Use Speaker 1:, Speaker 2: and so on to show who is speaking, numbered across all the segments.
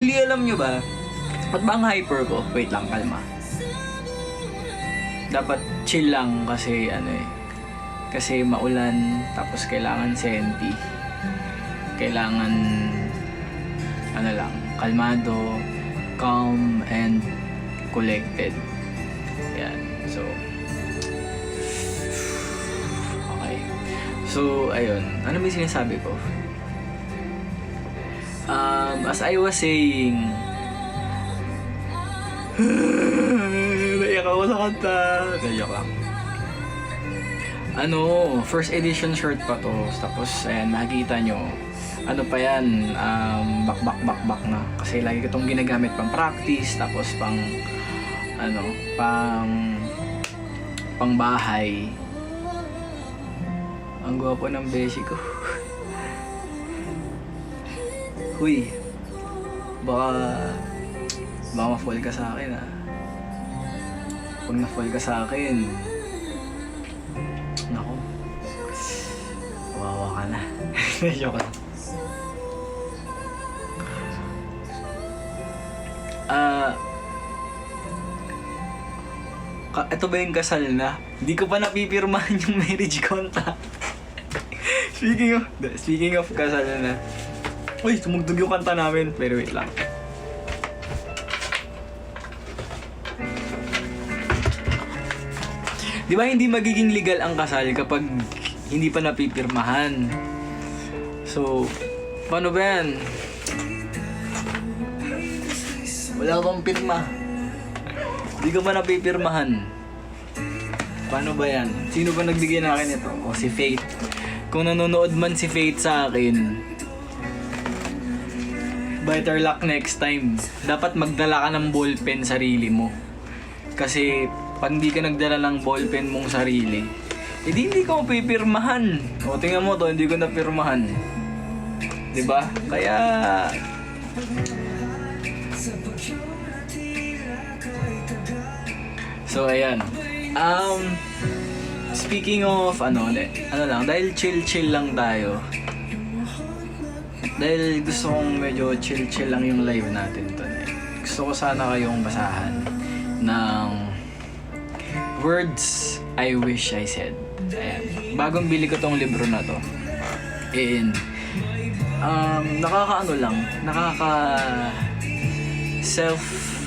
Speaker 1: Hindi alam nyo ba? Ba't ba ang hyper ko? Wait lang, kalma. Dapat chill lang kasi kasi maulan, tapos kailangan senti. Kailangan kalmado, calm, and collected. Yan. So, okay. So, ayun. Ano ba yung sinasabi ko? As I was saying, naiyak ako sa kanta. Joke lang. First edition shirt pa to. Tapos, ayan, makikita nyo. Ano pa yan? Back na. Kasi lagi ko itong ginagamit pang practice. Tapos pang bahay. Ang gwapo ng beshi ko. Huy, baka ma-fall ka sa akin Pag na-fall ka sa akin, naku, wawa ka na. Joke lang. Ito ba yung kasal na? Hindi ko pa napipirmahan yung marriage contract. Speaking of kasal na. Uy, tumugtog yung kanta namin. Pero wait lang. Di ba hindi magiging legal ang kasal kapag hindi pa napipirmahan? So, paano ba yan? Wala akong pirma. Hindi ko pa napipirmahan. Paano ba yan? Sino ba nagbigay na akin ito? O, si Faith. Kung nanonood man si Faith sa akin, better luck next time. Dapat magdala ka ng ballpen sarili mo. Kasi pag hindi ka nagdala ng ballpen mong sarili, hindi ko pipirmahan. O tingnan mo to, hindi ko napirmahan. Diba? Kaya so ayan. Speaking of dahil chill lang tayo. Dahil gusto kong medyo chill lang yung live natin today. Gusto ko sana kayong basahan ng words I wish I said. Ayan. Bagong bili ko tong libro na to. And nakaka self-assure.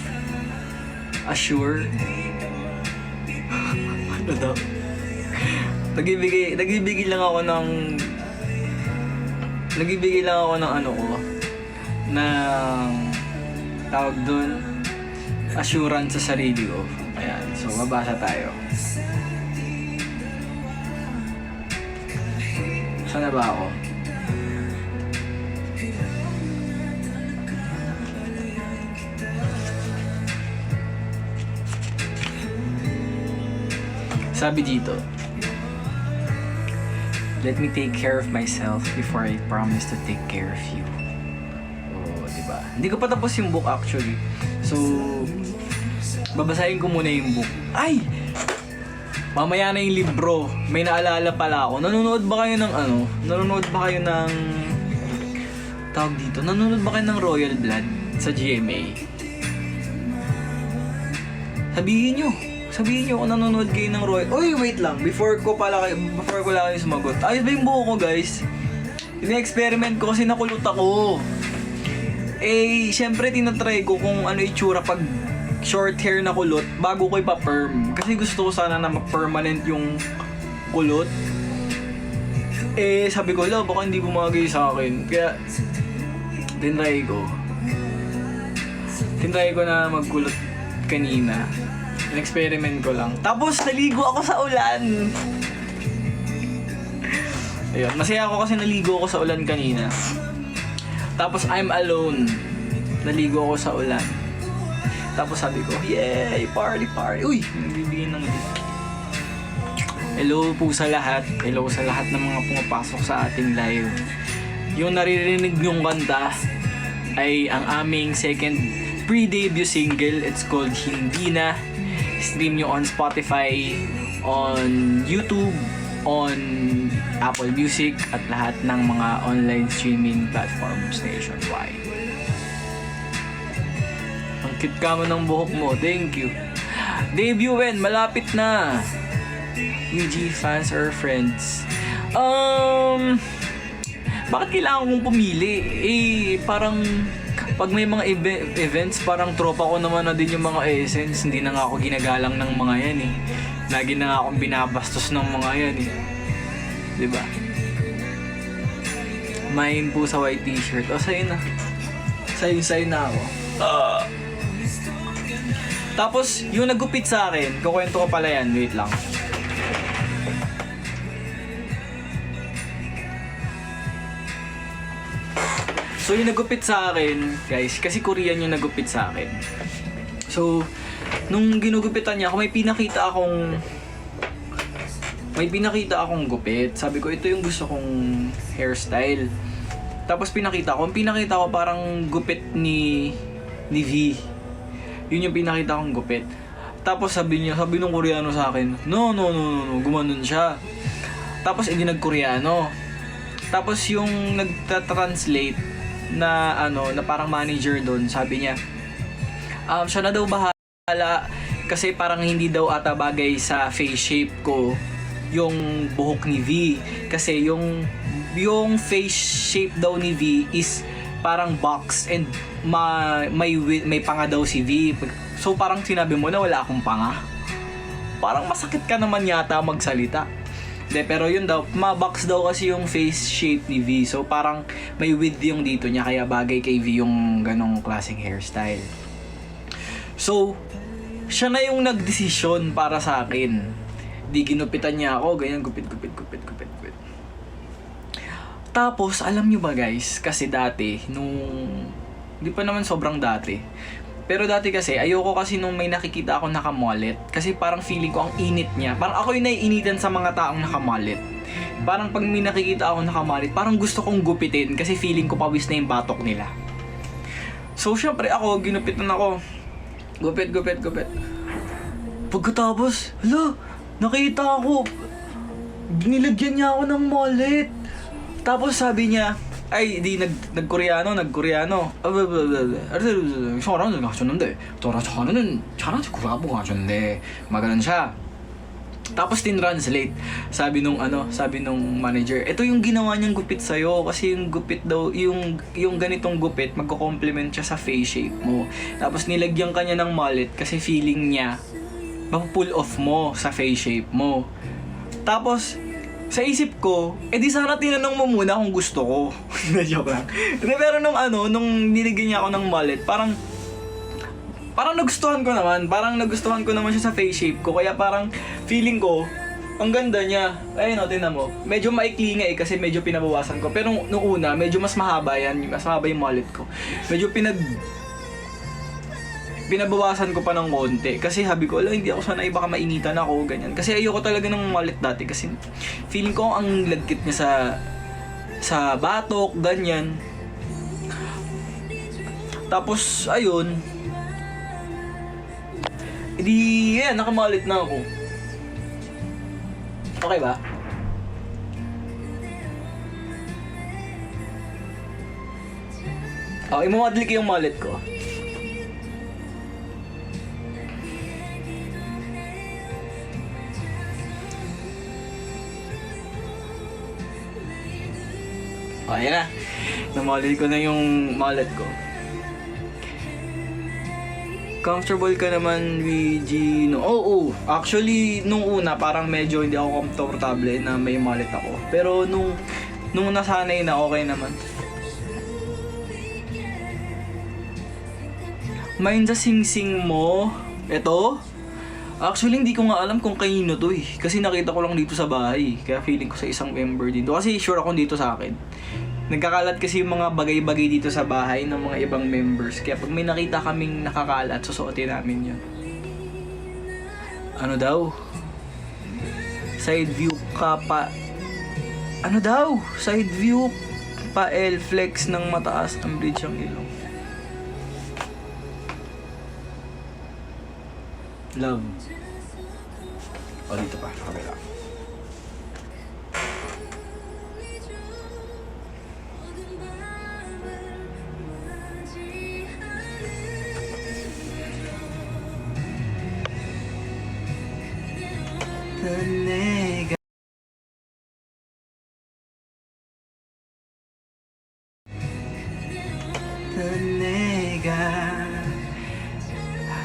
Speaker 1: Ano daw? Nagbibigay lang ako ng tawag dun, assurance sa sarili ko. Ayan, so mabasa tayo. Sana ba ako? Sabi dito, let me take care of myself before I promise to take care of you. Oh, diba? Hindi ko pa tapos yung book actually. So, babasahin ko muna yung book. Ay! Mamaya na yung libro. May naalala pala ako. Nanonood ba kayo ng tawag dito? Nanonood ba kayo ng Royal Blood sa GMA? Sabihin nyo kung nanonood kayo ng Roy. Uy, wait lang. Before ko lang kayo sumagot. Ayos ba yung buho ko, guys? Ini-experiment ko kasi nakulot ako. Syempre tinatry ko kung ano itsura pag short hair na kulot bago ko ipa-perm. Kasi gusto ko sana na ma-permanent yung kulot. Sabi ko, baka hindi bumagay sa akin. Kaya, tinry ko na magkulot kanina. In-experiment ko lang. Tapos, naligo ako sa ulan. Ayun, masaya ako kasi naligo ako sa ulan kanina. Tapos, I'm alone. Naligo ako sa ulan. Tapos sabi ko, yay! Party! Uy! Nagbibigay ng gift. Hello po sa lahat. Hello sa lahat ng mga pumapasok sa ating live. Yung naririnig nyong kanta ay ang aming second pre-debut single. It's called Hindi Na. Stream nyo on Spotify, on YouTube, on Apple Music, at lahat ng mga online streaming platforms nationwide. Cute ka mo ng buhok mo. Thank you. Debut when? Malapit na. WG fans or friends? Bakit kailangan kong pumili? Parang pag may mga events, parang tropa ko naman na din yung mga Essence. Hindi na nga ako ginagalang ng mga yan eh. Lagi na nga akong binabastos ng mga yan eh. Diba? Main po sa white t-shirt. O, sa'yo na. Sa'yo na ako. Tapos, yung nagupit sa akin, kukwento ko pala yan. Wait lang. So, yung nagupit sa akin, guys, kasi Korean yung nagupit sa akin. So, nung ginugupitan niya ako, may pinakita akong gupit. Sabi ko, ito yung gusto kong hairstyle. Tapos pinakita ko parang gupit ni V. Yun yung pinakita kong gupit. Tapos sabi nung Koreano sa akin, no, gumanon siya. Tapos hindi nag-Koreano. Tapos yung nagta-translate na na parang manager doon, sabi niya, siya na daw bahala kasi parang hindi daw ata bagay sa face shape ko yung buhok ni V. Kasi yung face shape daw ni V is parang box and may panga daw si V. So parang sinabi mo na wala akong panga. Parang masakit ka naman yata magsalita. Pero yun daw, ma-box daw kasi yung face shape ni V. So parang may width yung dito niya kaya bagay kay V yung ganong klaseng hairstyle. So, siya na yung nagdesisyon para sa akin. Di ginupitan niya ako, ganyan gupit. Tapos, alam nyo ba guys, kasi dati, di pa naman sobrang dati. Pero dati kasi, ayoko kasi nung may nakikita ako nakamallet. Kasi parang feeling ko ang init niya. Parang ako yung naiinitan sa mga taong nakamallet. Parang pag may nakikita ako nakamallet, parang gusto kong gupitin kasi feeling ko pawis na yung batok nila. So, syempre ako, ginupitan ako. Gupit. Pagkatapos, nakita ako, nilagyan niya ako ng mallet. Tapos sabi niya, ay, di nag-Koreano. 저랑은 가셨는데, 저랑 구라보고 가셨는데, maganon siya. Tapos tin-translate. Sabi nung manager, ito yung ginawa niyang gupit sa'yo kasi yung gupit daw, yung ganitong gupit, magko-complement siya sa face shape mo. Tapos nilagyan kanya ng mullet kasi feeling niya, mapupull off mo sa face shape mo. Tapos, sa isip ko, di sana tinanong mo muna kung gusto ko. Joke lang. Pero nung nilagyan niya ako ng mullet, parang nagustuhan ko naman. Parang nagustuhan ko naman siya sa face shape ko. Kaya parang feeling ko, ang ganda niya. Ayun, tingnan mo. Medyo maikli nga kasi medyo pinabawasan ko. Pero nung una, medyo mas mahaba yan. Mas mahaba yung mullet ko. Medyo pinabawasan ko pa ng konti. Kasi habi ko, hindi ako sanay, baka mainitan ako, ganyan. Kasi ayoko talaga ng mullet dati. Kasi feeling ko ang lagkit niya sa batok, ganyan. Tapos, ayun. Yan, nakamallet na ako. Okay ba? Imamadli ko yung mullet ko. Ayan na. Namallit ko na yung mullet ko. Comfortable ka naman, VG, no? Oo. Actually, nung una, parang medyo hindi ako komportable na may mullet ako. Pero nung nasanay na, okay naman. Mind sa sing-sing mo? Ito? Actually, hindi ko nga alam kung kanino to eh. Kasi nakita ko lang dito sa bahay. Kaya feeling ko sa isang member dito. Kasi sure ako dito sa akin. Nagkakalat kasi yung mga bagay-bagay dito sa bahay ng mga ibang members. Kaya pag may nakita kaming nakakalat, susuotin namin yun. Ano daw? Side view ka pa... Ano daw? Side view pa L-flex ng mataas ang bridge ang ilong. Love. O, dito pa. Kabila. Tanega. Tanega.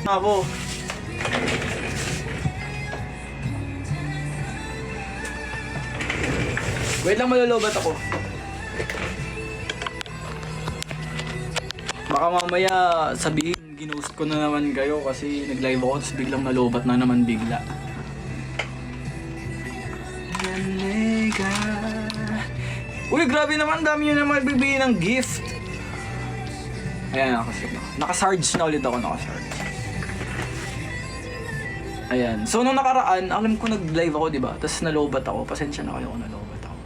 Speaker 1: Ako. Wait lang, malulubat ako. Baka mamaya sabihin ginost ko na naman kayo kasi nag-live ako tapos biglang nalubat na naman bigla. Tanega. Uy, grabe naman, dami nyo naman bibigyan ng gift. Ayan, naka-sarge na ulit ako, naka-sarge. Ayan. So, nung nakaraan, alam ko nag-live ako, diba? Tapos nalobat ako. Pasensya na kayo kung nalobat ako.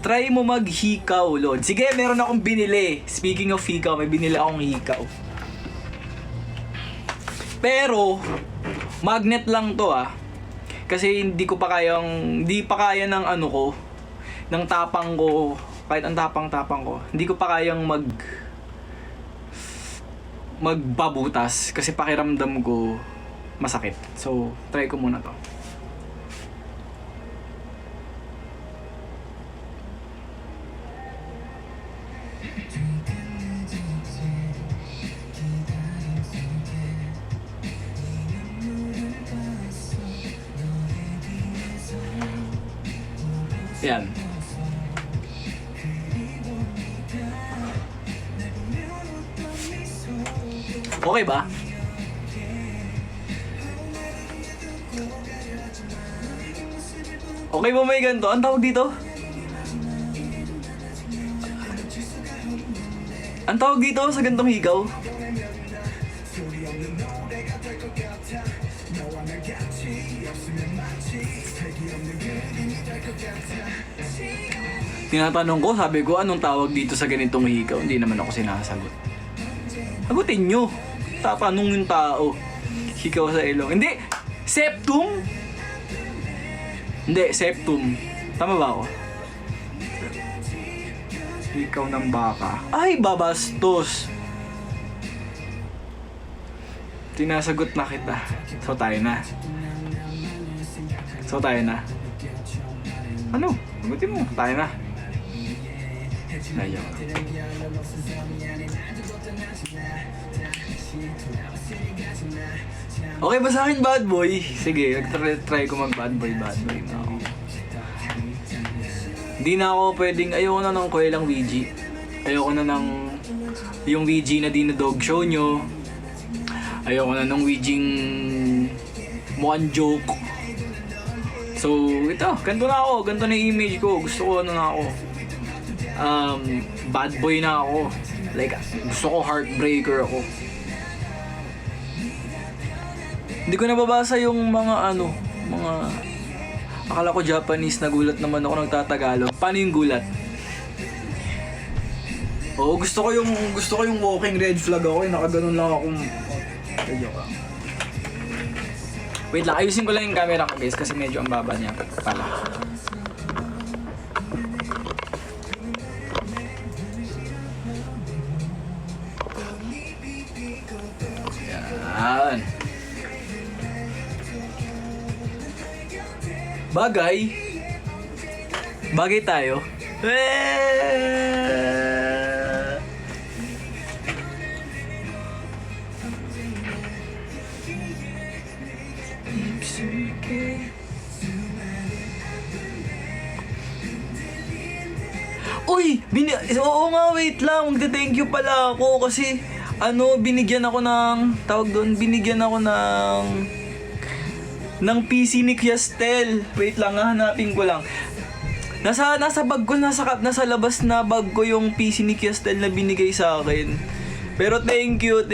Speaker 1: Try mo mag-hikaw, Lord. Sige, meron akong binili. Speaking of hikaw, may binili akong hikaw. Pero, magnet lang to Kasi hindi pa kaya ng ano ko, ng tapang ko, kahit ang tapang-tapang ko, hindi ko pa kayang magbabutas kasi pakiramdam ko masakit. So, try ko muna to. Yan. Okay ba? Okay ba may ganito? Ang tawag dito? Ang tawag dito sa gantong higaw? Tinatanong ko, sabi ko, anong tawag dito sa ganitong higaw? Hindi naman ako sinasagot. Sagutin nyo. Tatanong yung tao. Higaw sa ilong. Hindi! Septum? Hindi, septum. Tama ba ako? Higaw ng baka. Ay, babastos! Tinasagot na kita. So tayo na. Ano? Sagutin mo. Tayo na. Ayaw. Okay ba sa akin bad boy? Sige, try ko mag bad boy na ako. Hindi na ako pwedeng, ayoko na ng kwelang VG. Ayoko na ng yung VG na dinodog show nyo. Ayoko na ng VGing mukhang joke. So, ito, ganito na ako. Ganito na yung image ko. Gusto ko ano na ako. Bad boy na ako. Like, gusto ko heartbreaker ako. Hindi ko nababasa yung mga akala ko Japanese, nagulat naman ako nagtatagalog. Paano yung gulat? Oo, gusto ko yung walking red flag ako, nakaganon lang akong wait lang, ayusin ko lang yung camera ko guys kasi medyo ang baba niya pala. Yan. Bagay tayo. Uy! Oo nga, wait lang. Magte-thank you pala ako kasi binigyan ako ng PC ni Kiastel. Wait lang, hanapin ko lang. Nasa bag ko, nasa labas na bag ko yung PC ni Kiastel na binigay sa akin. Pero thank you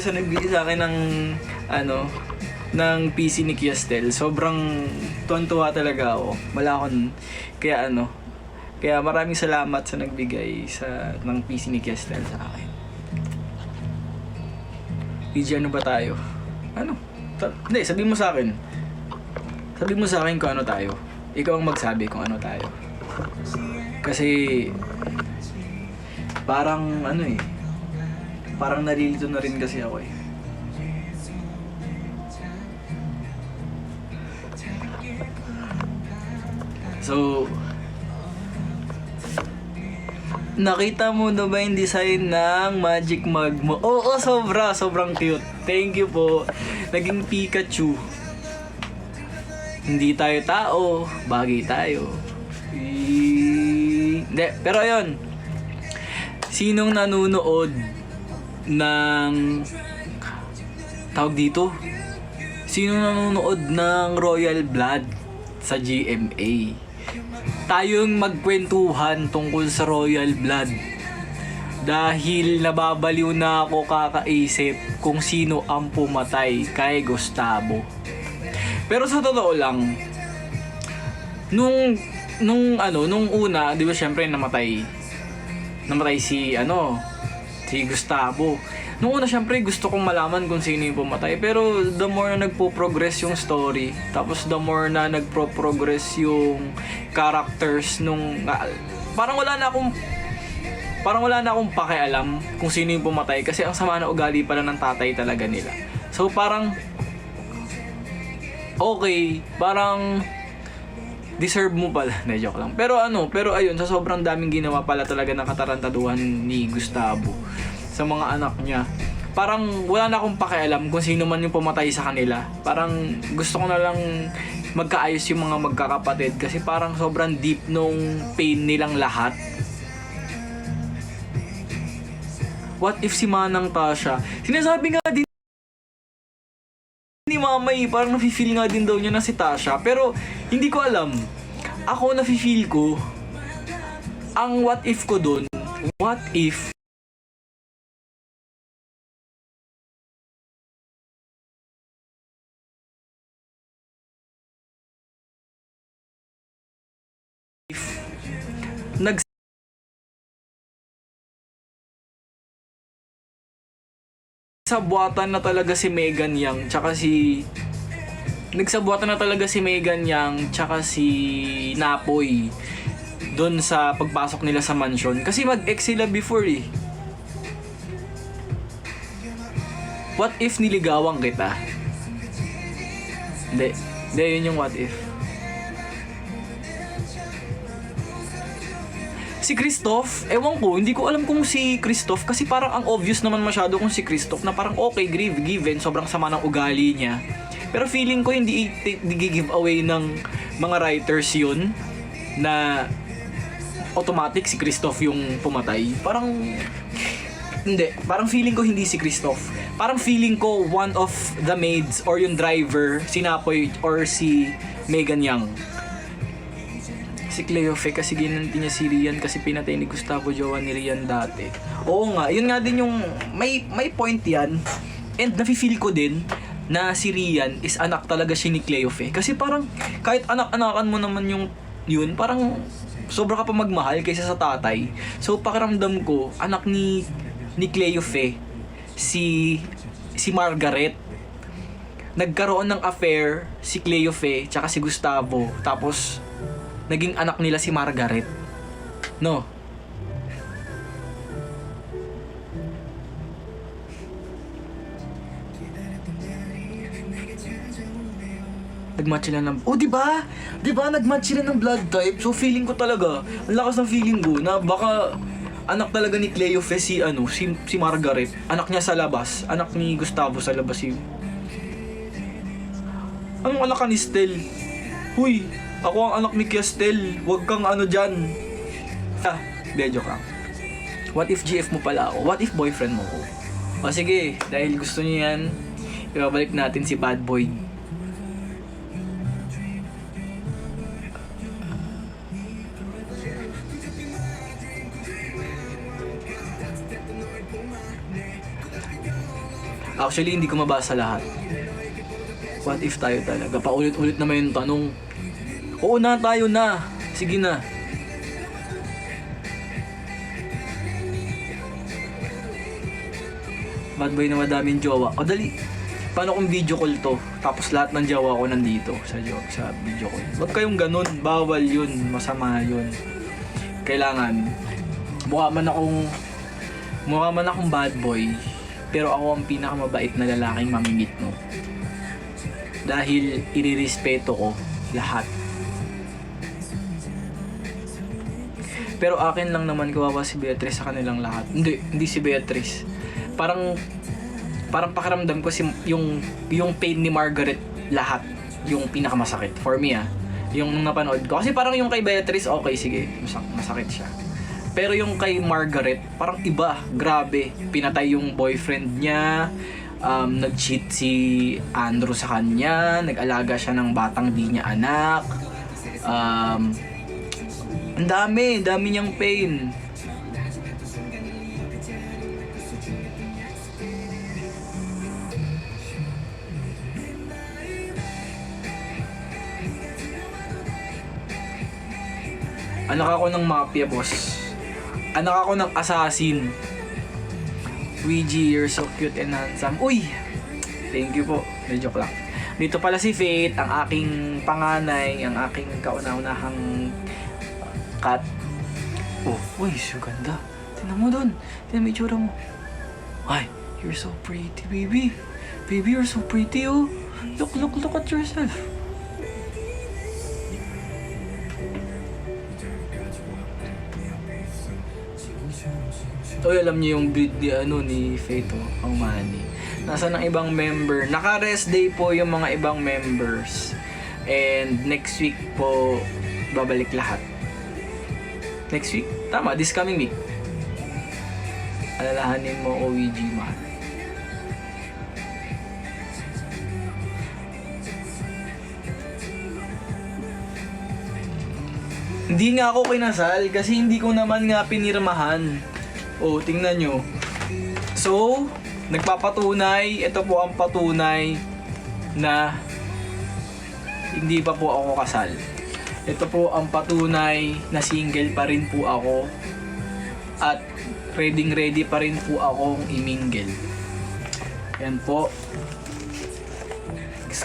Speaker 1: sa nagbigay sa akin ng PC ni Kiastel. Sobrang tuwan-tuwa talaga ako. Kaya maraming salamat sa nagbigay ng PC ni Kiastel sa akin. PG, ano ba tayo? Hindi, sabihin mo sa akin. Sabihin mo sa akin kung ano tayo. Ikaw ang magsabi kung ano tayo. Kasi parang parang nalilito na rin kasi ako . So, nakita mo na ba yung design ng magic mug mo? Oo, sobrang cute. Thank you po. Naging Pikachu. Hindi tayo tao, bagay tayo. Hindi, pero ayun. Sinong nanonood ng tawag dito? Sinong nanonood ng Royal Blood sa GMA? Tayong magkwentuhan tungkol sa Royal Blood. Dahil nababaliw na ako kakaisip kung sino ang pumatay kay Gustavo. Pero sa totoo lang, nung una, 'di ba, syempre namatay si Gustavo. Nung una, syempre gusto kong malaman kung sino yung pumatay, pero the more na nagpo-progress yung story, tapos the more na nagpo-progress yung characters parang wala na akong pakialam kung sino yung pumatay, kasi ang sama na ugali pala ng tatay talaga nila. So parang okay, parang deserve mo pala. Joke lang. Pero ayun, sa sobrang daming ginawa pala talaga ng katarantaduhan ni Gustavo sa mga anak niya, parang wala na akong pakialam kung sino man yung pumatay sa kanila. Parang gusto ko na lang magkaayos yung mga magkakapatid, kasi parang sobrang deep nung pain nilang lahat. What if si Manang Tasha? Sinasabi nga din ni Mama parang nafe-feel nga din daw niya na si Tasha, pero hindi ko alam. Ako nafe-feel ko, ang what if ko dun, what if nagsabuatan na talaga si Megan Yang tsaka si Napoy doon sa pagpasok nila sa mansion, kasi mag-ex sila before eh. What if niligawan kita? Hindi, yun yung what if. Si Christoph, ewan ko, hindi ko alam kung si Christoph, kasi parang ang obvious naman masyado kung si Christoph, na parang okay, given, sobrang sama ng ugali niya. Pero feeling ko hindi give away ng mga writers yun, na automatic si Christoph yung pumatay. Parang, hindi, parang feeling ko hindi si Christoph. Parang feeling ko one of the maids or yung driver, si Napoy or si Megan Yang. Si Cleofe, kasi ginanti niya si Rian kasi pinatay ni Gustavo jowa ni Rian dati. Oo nga, yun nga din yung may point yan. And nafe-feel ko din na si Rian is anak talaga siya ni Cleofe. Kasi parang kahit anak-anakan mo naman yun, parang sobra ka pa magmahal kaysa sa tatay. So pakiramdam ko, anak ni Cleofe si Margaret. Nagkaroon ng affair si Cleofe tsaka si Gustavo, tapos naging anak nila si Margaret. No? Nagmatch sila ng... Oh, diba? Nagmatch sila ng blood type. So, feeling ko talaga, ang lakas ng feeling ko na baka anak talaga ni Cleofe si Margaret. Anak niya sa labas. Anak ni Gustavo sa labas Anong anak ka ni Stel? Huy! Ako ang anak ni Kiastel. Huwag kang dyan. Joke lang. What if GF mo pala ako? What if boyfriend mo ko? O sige, dahil gusto niyo yan, ibabalik natin si Bad Boy. Actually, hindi ko mabasa lahat. What if tayo talaga? Paulit-ulit naman yung tanong. Oo na, tayo na. Sige na. Bad boy na madaming jowa. O dali. Paano kung video call to? Tapos lahat ng jowa ko nandito sa video call. Huwag kayong ganun. Bawal yun. Masama yun. Kailangan. Mukha man akong bad boy. Pero ako ang pinakamabait na lalaking mamimit mo. Dahil irirespeto ko lahat. Pero akin lang naman, kawawa si Beatrice sa kanilang lahat. Hindi si Beatrice. Parang pakiramdam ko yung pain ni Margaret lahat yung pinakamasakit for me yung napanood ko. Kasi parang yung kay Beatrice, okay, sige, masakit siya. Pero yung kay Margaret, parang iba, grabe. Pinatay yung boyfriend niya, nag-cheat si Andrew sa kanya, nag-alaga siya ng batang di niya anak. Ang dami niyang pain. Anak ako ng mafia, boss. Anak ako ng assassin. Ouija, you're so cute and handsome. Uy! Thank you po. Medyo lang. Dito pala si Faith, ang aking panganay, ang aking kauna-unahang cat. Oh, uy, so ganda. Tingnan mo dun. Tingnan mo itsura mo. Ay, you're so pretty, baby. Baby, you're so pretty, oh. Look at yourself. Oy, alam niyo yung breed ni Faith, ang Manny. Nasa ng ibang member. Naka-rest day po yung mga ibang members. And next week po, babalik lahat. Next week? Tama, this coming week. Alalahanin mo, OEG, mahal. Hindi nga ako kinasal kasi hindi ko naman nga pinirmahan. Oh, tingnan nyo. So, nagpapatunay, ito po ang patunay na hindi pa po ako kasal. Ito po ang patunay na single pa rin po ako at ready pa rin po akong imingle. Yan po.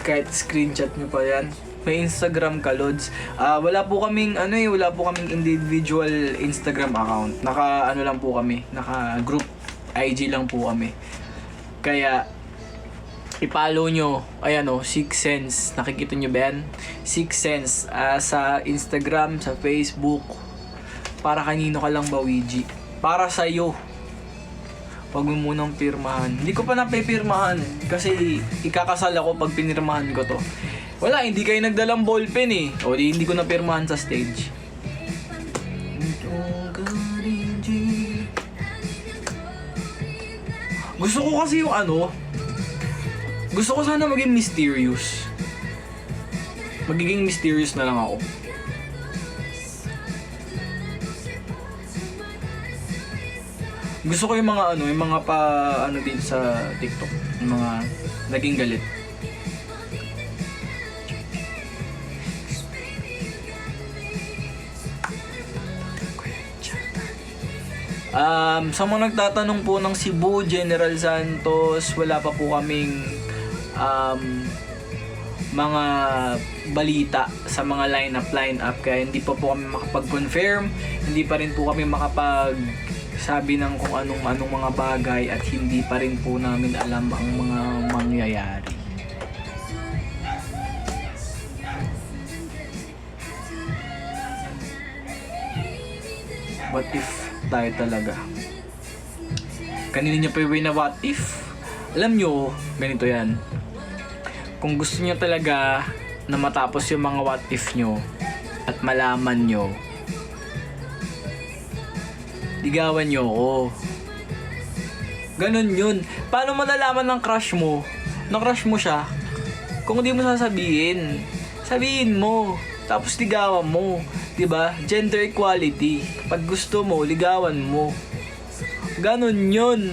Speaker 1: Kahit screenshot nyo pa yan. May Instagram ka, Lods. Wala po kaming individual Instagram account. Naka group IG lang po kami. Kaya i-follow nyo, ayan o, Six Sense. Nakikita nyo ba yan? Six Sense sa Instagram, sa Facebook. Para kanino ka lang ba, Ouija? Para sa'yo. Huwag mo munang pirmahan. Hindi ko pa napipirmahan kasi ikakasal ako pag pinirmahan ko to. Wala, hindi kayo nagdalang ballpen eh. O di hindi ko napirmahan sa stage. Gusto ko kasi yung gusto ko sana maging mysterious. Magiging mysterious na lang ako. Gusto ko yung mga din sa TikTok, yung mga naging galit. Sa mga nagtatanong po ng Cebu, General Santos, wala pa po kaming mga balita sa mga line-up kaya hindi pa po kami makapag-confirm, hindi pa rin po kami makapag-sabi ng kung anong mga bagay at hindi pa rin po namin alam ang mga mangyayari. What if tayo talaga? Kanina niyo pa yung na what if? Alam nyo, ganito yan. Kung gusto niyo talaga na matapos yung mga what if nyo at malaman nyo, ligawan nyo ako. Ganun yun. Paano malalaman ng crush mo? Na crush mo siya? Kung hindi mo sasabihin, sabihin mo. Tapos ligawan mo. Diba? Gender equality. Pag gusto mo, ligawan mo. Ganon yun.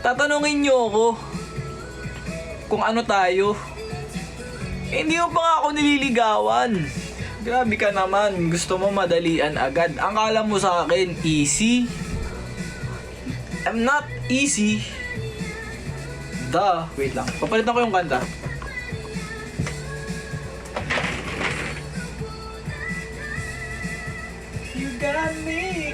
Speaker 1: Tatanungin nyo ako kung ano tayo. Hindi mo pa nga ako nililigawan. Grabe ka naman. Gusto mo madalian agad. Ang kala mo sa akin, easy. I'm not easy. Wait lang. Papalitan ko yung kanta. You got me.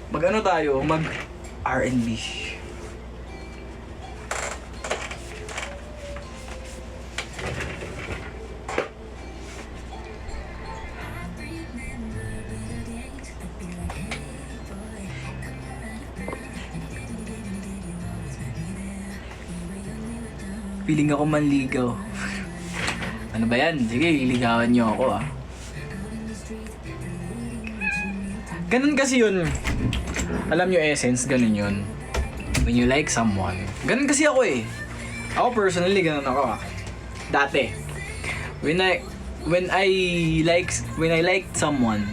Speaker 1: Mag-ano tayo? R&B. Feeling ako manligaw. Ano ba yan? Sige, liligawan niyo ako ah. Ganun kasi yun. Alam niyo essence, ganun yun. When you like someone. Ganun kasi ako eh. Ako personally, ganun ako ah. Dati. When I like someone,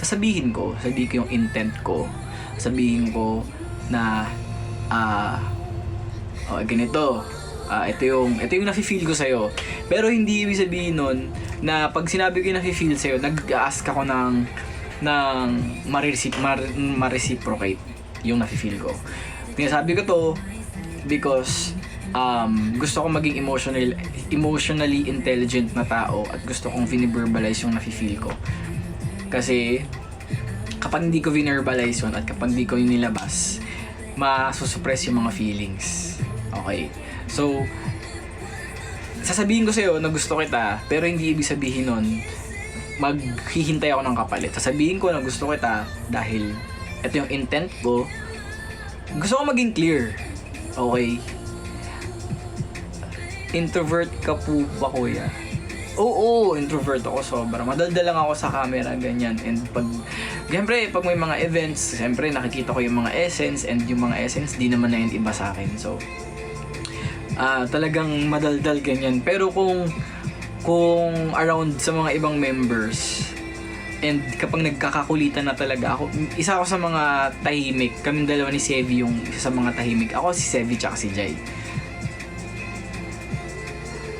Speaker 1: sabihin ko yung intent ko. Sabihin ko na ganito. Ito yung nafe-feel ko sa'yo. Pero hindi ibig sabihin nun na pag sinabi ko yung nafe-feel sa'yo, nag-ask ako ng ma-reciprocate yung nafe-feel ko. Sinasabi ko to because gusto ko maging emotionally intelligent na tao at gusto kong viniverbalize yung nafe-feel ko. Kasi kapag hindi ko viniverbalize yun at kapag hindi ko yung nilabas, masusupress yung mga feelings. Okay? So, sasabihin ko sa'yo na gusto kita, pero hindi ibig sabihin nun, maghihintay ako ng kapalit. Sasabihin ko na gusto kita dahil ito yung intent ko. Gusto ko maging clear. Okay? Introvert ka po ba, kuya? Oo, introvert ako sobra. Madaldal lang ako sa camera, ganyan. And siyempre, pag may mga events, siyempre nakikita ko yung mga essence, and yung mga essence, di naman na yun iba sa akin. So, talagang madaldal ganyan. Pero kung around sa mga ibang members and kapag nagkakakulitan na talaga ako, isa ako sa mga tahimik. Kaming dalawa ni Sevi yung isa sa mga tahimik. Ako si Sevi tsaka si Jai.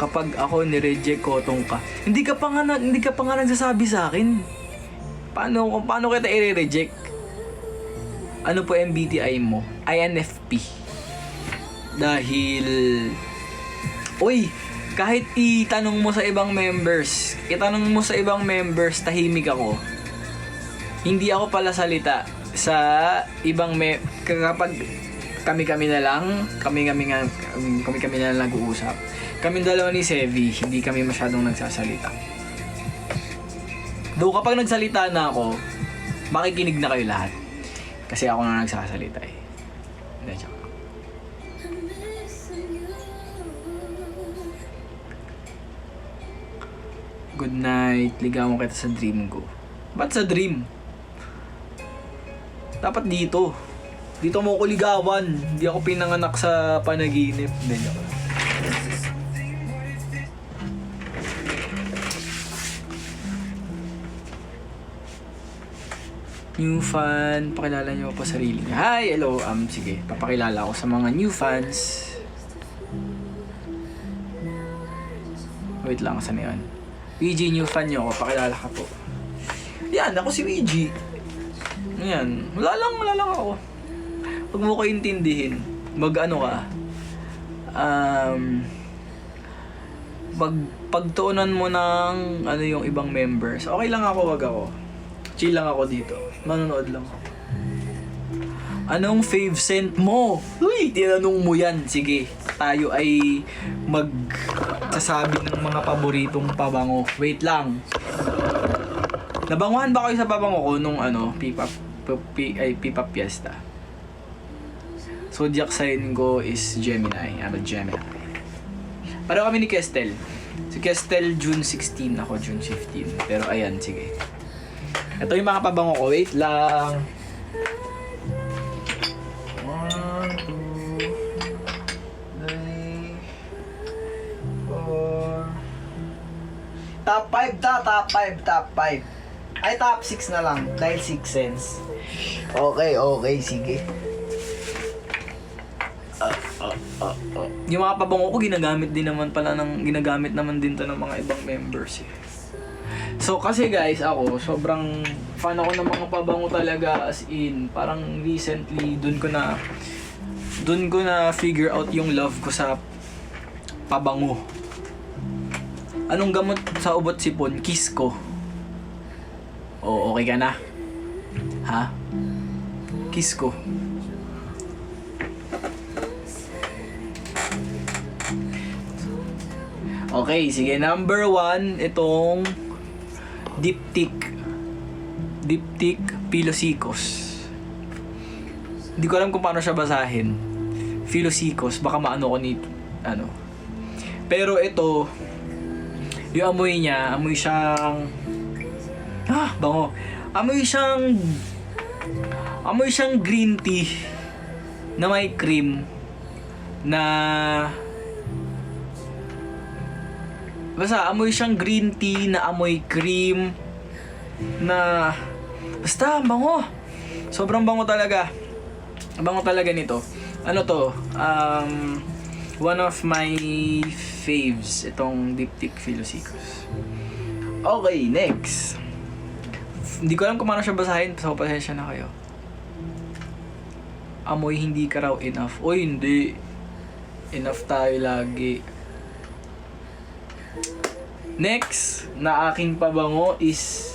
Speaker 1: Kapag ako ni-reject kotong ka, hindi ka pa nga nagsasabi sa akin. Paano kita i-reject? Ano po MBTI mo? INFP. Dahil kahit itanong mo sa ibang members, tahimik ako. Hindi ako pala salita sa ibang kapag kami-kami na lang nag-uusap. Kaming dalawa ni Sevi, hindi kami masyadong nagsasalita. Though kapag nagsalita na ako, makikinig na kayo lahat. Kasi ako na nagsasalita eh. Hindi, tsaka. Good night, ligawan kita sa dream ko. Ba't sa dream? Dapat dito. Dito mo ko ligawan. Hindi ako pinanganak sa panaginip. Hindi ako. New fan, pakilala niyo po sarili niyo. Hi, hello. Sige, papakilala ako sa mga new fans. Wait lang, saan yun? WG, new fan nyo ako, pakilala ka po. Yan, ako si WG. Yan, wala lang ako. Huwag mo ko intindihin. Mag-ano ka. Pagtuunan mo ng yung ibang members. Okay lang ako, wag ako. Chill lang ako dito. Manonood lang ako. Anong fave scent mo? Uy, tinanong mo yan. Sige, tayo ay magsasabi ng mga paboritong pabango. Wait lang. Nabanguhan ba kayo sa pabango ko nung Pipa Fiesta? Zodiac sign ko is Gemini. I'm a Gemini. Pareho kami ni Kestel. Si Kestel June 16, ako June 15. Pero ayan, sige. Ito yung mga pabango ko. Wait lang. 1, 2, 3, 4. Top 5 top 5. Ay, top 6 na lang. Dahil 6 cents. Okay, sige. Yung mga pabango ko, ginagamit naman din to ng mga ibang members eh. So kasi guys, ako sobrang fan ako ng mga pabango talaga, as in parang recently dun ko na figure out yung love ko sa pabango. Anong gamot sa ubot sipon? Kiss ko. Oh, okay ka na? Ha? Kiss ko. Okay, sige. Number 1, itong Diptyque. Diptyque Pilosycos. Hindi ko alam kung paano siya basahin. Pilosycos. Baka maano ko ni... ano. Pero ito, yung amoy niya, amoy siyang... bango. Amoy siyang green tea na may cream na... Basta, amoy siyang green tea na amoy cream na... Basta, bango. Sobrang bango talaga. Bango talaga nito. Ano to? One of my faves, itong Diptyque Pilosycos. Okay, next. Hindi ko alam kung paano siya basahin, so pasensya na kayo. Amoy hindi ka raw enough. Uy, hindi. Enough tayo lagi. Next na aking pabango is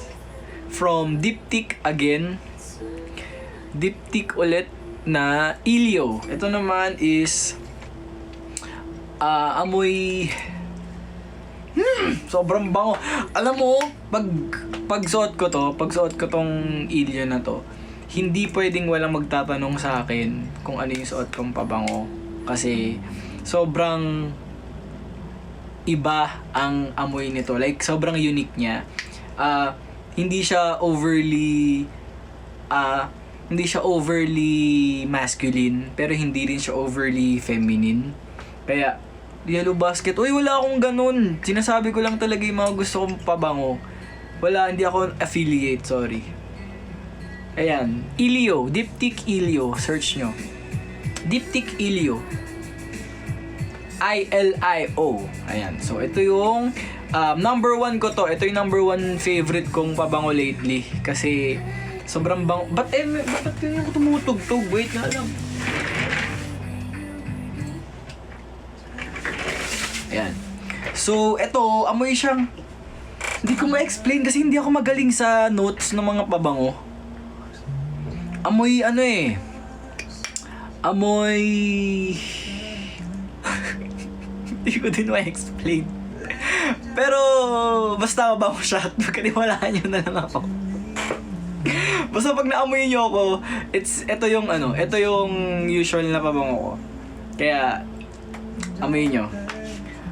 Speaker 1: from Diptyque again. Diptyque ulit na Ilio. Ito naman is amoy sobrang bango. Alam mo, pag suot ko tong Ilio na to, hindi pwedeng walang magtatanong sa akin kung ano yung suot kong pabango. Kasi sobrang iba ang amoy nito. Like, sobrang unique niya. Hindi siya overly masculine, pero hindi rin siya overly feminine. Kaya, Yellow Basket, uy, wala akong ganun. Sinasabi ko lang talaga yung mga gusto kong pabango. Wala, hindi ako affiliate, sorry. Ayan, Ilio, Diptyque Ilio, search nyo. Diptyque Ilio. I-L-I-O. Ayan, so ito yung number 1 ko to. Ito yung number 1 favorite kong pabango lately. Kasi, sobrang bango. Ba't ganyan ako tumutugtog? Wait nga lang. Ayan. So, ito, amoy siyang... Hindi ko ma-explain kasi hindi ako magaling sa notes ng mga pabango. Amoy, Amoy... Hindi ko din ma-explain. Pero, basta mabango siya at magkaniwalaan nyo na lang ako. Basta pag naamoy nyo ako, ito yung usual na pabango ko. Kaya, amoy nyo.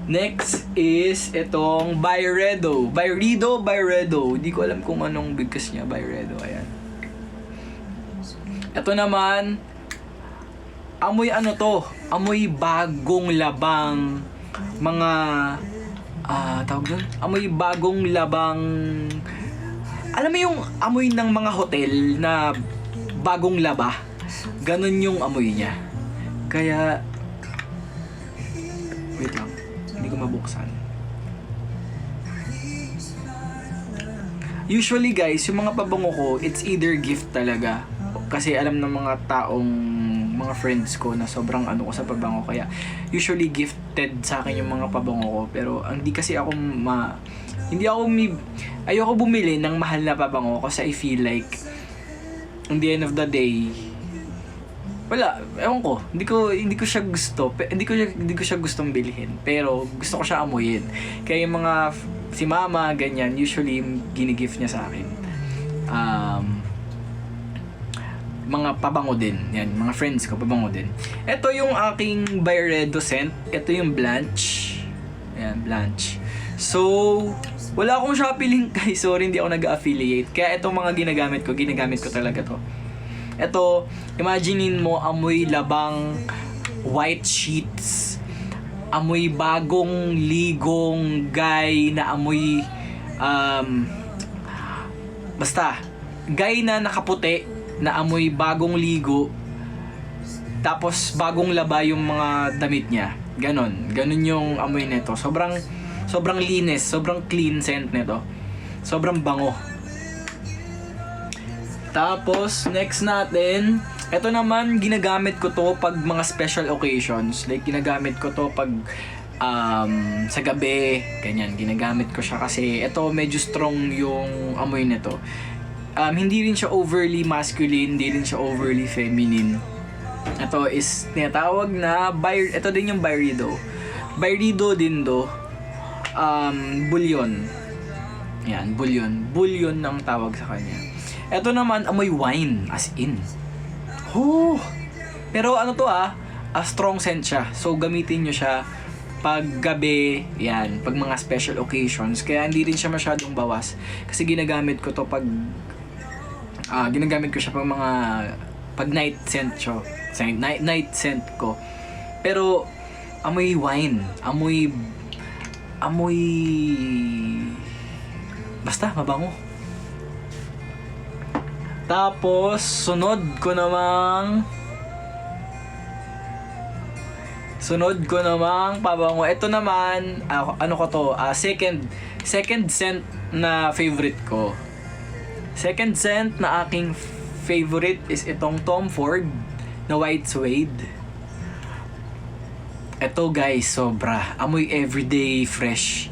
Speaker 1: Next is itong Byredo. Hindi ko alam kung anong bigkas niya, Byredo. Ayan. Ito naman, amoy amoy bagong labang mga, tawag doon? Amoy bagong labang, alam mo yung amoy ng mga hotel na bagong laba? Ganon yung amoy niya. Kaya, wait lang. Hindi ko mabuksan. Usually guys, yung mga pabango ko, it's either gift talaga. Kasi alam ng mga friends ko na sobrang ko sa pabango. Kaya usually gifted sa akin yung mga pabango ko. Pero hindi kasi ako ayoko bumili ng mahal na pabango kasi I feel like in the end of the day, wala, ewan ko, hindi ko siya gusto, hindi ko siya gustong bilhin, pero gusto ko siya amuyin. Kaya yung mga si mama ganyan, usually ginigift niya sa akin mga pabango din. Yan, mga friends ko pabango din. Ito yung aking Byredo scent. Ito yung Blanche. Ayan, Blanche. So, wala akong Shopee link guys. Sorry, hindi ako nag-affiliate. Kaya itong mga ginagamit ko talaga to. Ito, imaginein mo, amoy labang white sheets. Amoy bagong ligong guy na amoy basta, guy na nakaputi na amoy bagong ligo. Tapos bagong laba yung mga damit niya. Ganon yung amoy nito. Sobrang linis, sobrang clean scent nito. Sobrang bango. Tapos, next natin, ito naman, ginagamit ko to pag mga special occasions. Like, ginagamit ko to pag sa gabi, ganyan, ginagamit ko siya kasi ito, medyo strong yung amoy nito. Hindi rin siya overly masculine, hindi rin siya overly feminine. Ito is tinatawag na, ito din yung Byredo. Byredo din do. Bulyon. Yan, bulyon. Bulyon ang tawag sa kanya. Ito naman, amoy wine, as in. Oh! Pero ano to strong scent siya. So, gamitin nyo siya pag gabi, yan, pag mga special occasions. Kaya hindi rin siya masyadong bawas. Kasi ginagamit ko to pag, ginagamit ko siya pag mga, pag night scent siya. Night scent ko. Pero, amoy wine. Amoy, basta, mabango. Tapos, sunod ko namang pabango. Ito naman, ano ko to, second scent na favorite ko. Second scent na aking favorite is itong Tom Ford na white suede. Ito guys, sobra. Amoy everyday fresh.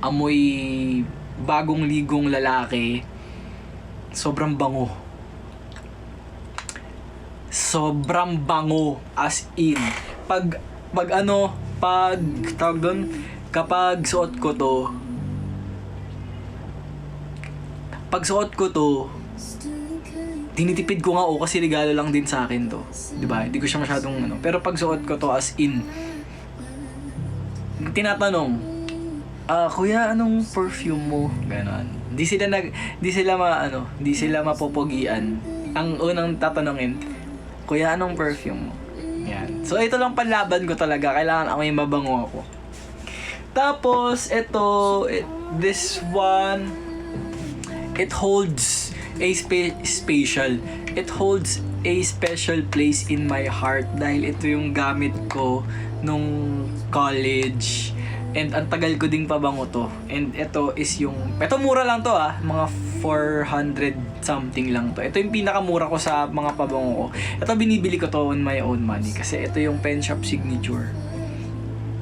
Speaker 1: Amoy bagong ligong lalaki. Sobrang bango. Sobrang bango, as in. Pag tawag doon, kapag suot ko to, tinitipid ko nga kasi regalo lang din sa akin to. Diba? Hindi ko siya masyadong Pero pag suot ko to, as in, tinatanong, kuya, anong perfume mo? Ganon. Di sila mapopogian. Ang unang tatanungin, kuya, anong perfume mo? Yan. So, ito lang panlaban ko talaga. Kailangan ako yung mabango ako. Tapos, this one, it holds a special. It holds a special place in my heart dahil ito yung gamit ko nung college. And ang tagal ko ding pabango to. And ito mura lang to mga 400 something lang to. Ito yung pinakamura ko sa mga pabango ko. Ito binibili ko to on my own money kasi ito yung Pen Shop signature.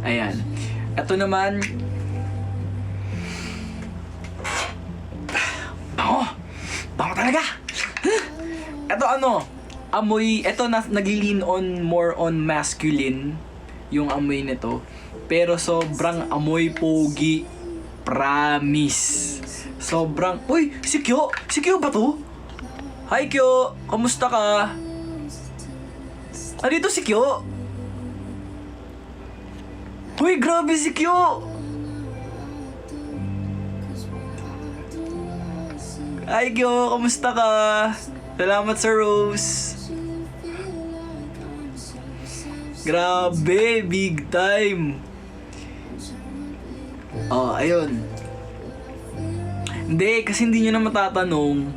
Speaker 1: Ayan. Ito naman, bango talaga. Ito nag-lean on more on masculine yung amoy nito. Pero sobrang amoy pogi. Promise. Sobrang... Uy! Si Kyo! Si Kyo ba to? Hi Kyo! Kamusta ka? Dito si Kyo! Uy! Grabe si Kyo! Hi Kyo! Kamusta ka? Salamat sa rose! Grabe! Big time! Ayun. Hindi, kasi hindi nyo na matatanong.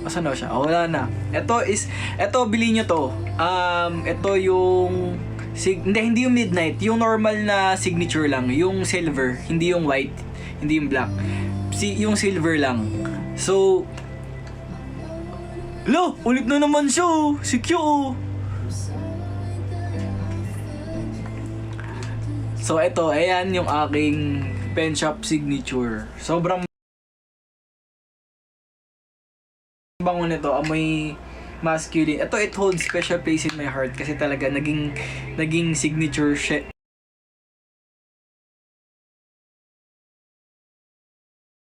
Speaker 1: Asan na siya? Wala na. Ito, bilhin nyo to. Ito yung... hindi yung midnight. Yung normal na signature lang. Yung silver. Hindi yung white. Hindi yung black. Yung silver lang. So... ulit na naman siya. Si Q. So, ayan yung aking Pen Shop signature. Sobrang bango nito, amoy masculine. It holds special place in my heart kasi talaga naging signature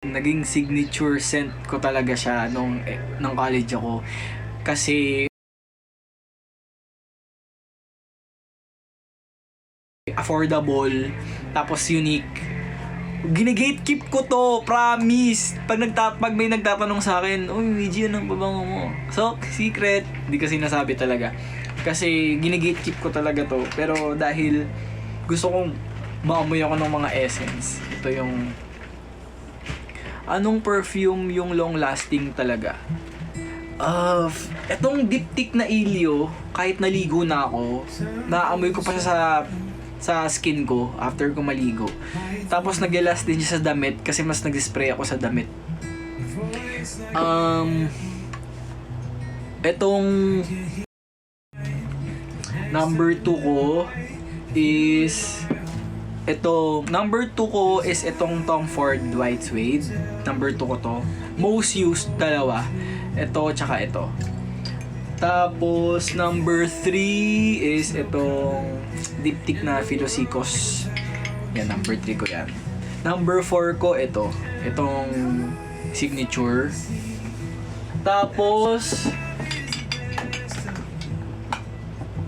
Speaker 1: naging signature scent ko talaga siya nung college ako. Kasi affordable, tapos unique. Gine-gatekeep ko to, promise. Pag may nagtatanong sa akin, "Uy, Luigi, anong pabango mo?" So, secret. Hindi kasi sinasabi talaga. Kasi gine-gatekeep ko talaga to. Pero dahil gusto kong maamoy ako ng mga essence. Ito yung... Anong perfume yung long lasting talaga? Etong diptyque na Ilio, kahit naligo na ako, naamoy ko pa siya sa skin ko after ko maligo. Tapos nag-last din siya sa damit kasi mas nag-spray ako sa damit. Etong number 2 ko is itong Tom Ford White Suede. Number 2 ko to. Most used, dalawa. Ito, tsaka ito. Tapos, number 3 is itong diptyque na Philosikos. Yan, number 3 ko yan. Number 4 ko, itong signature. Tapos,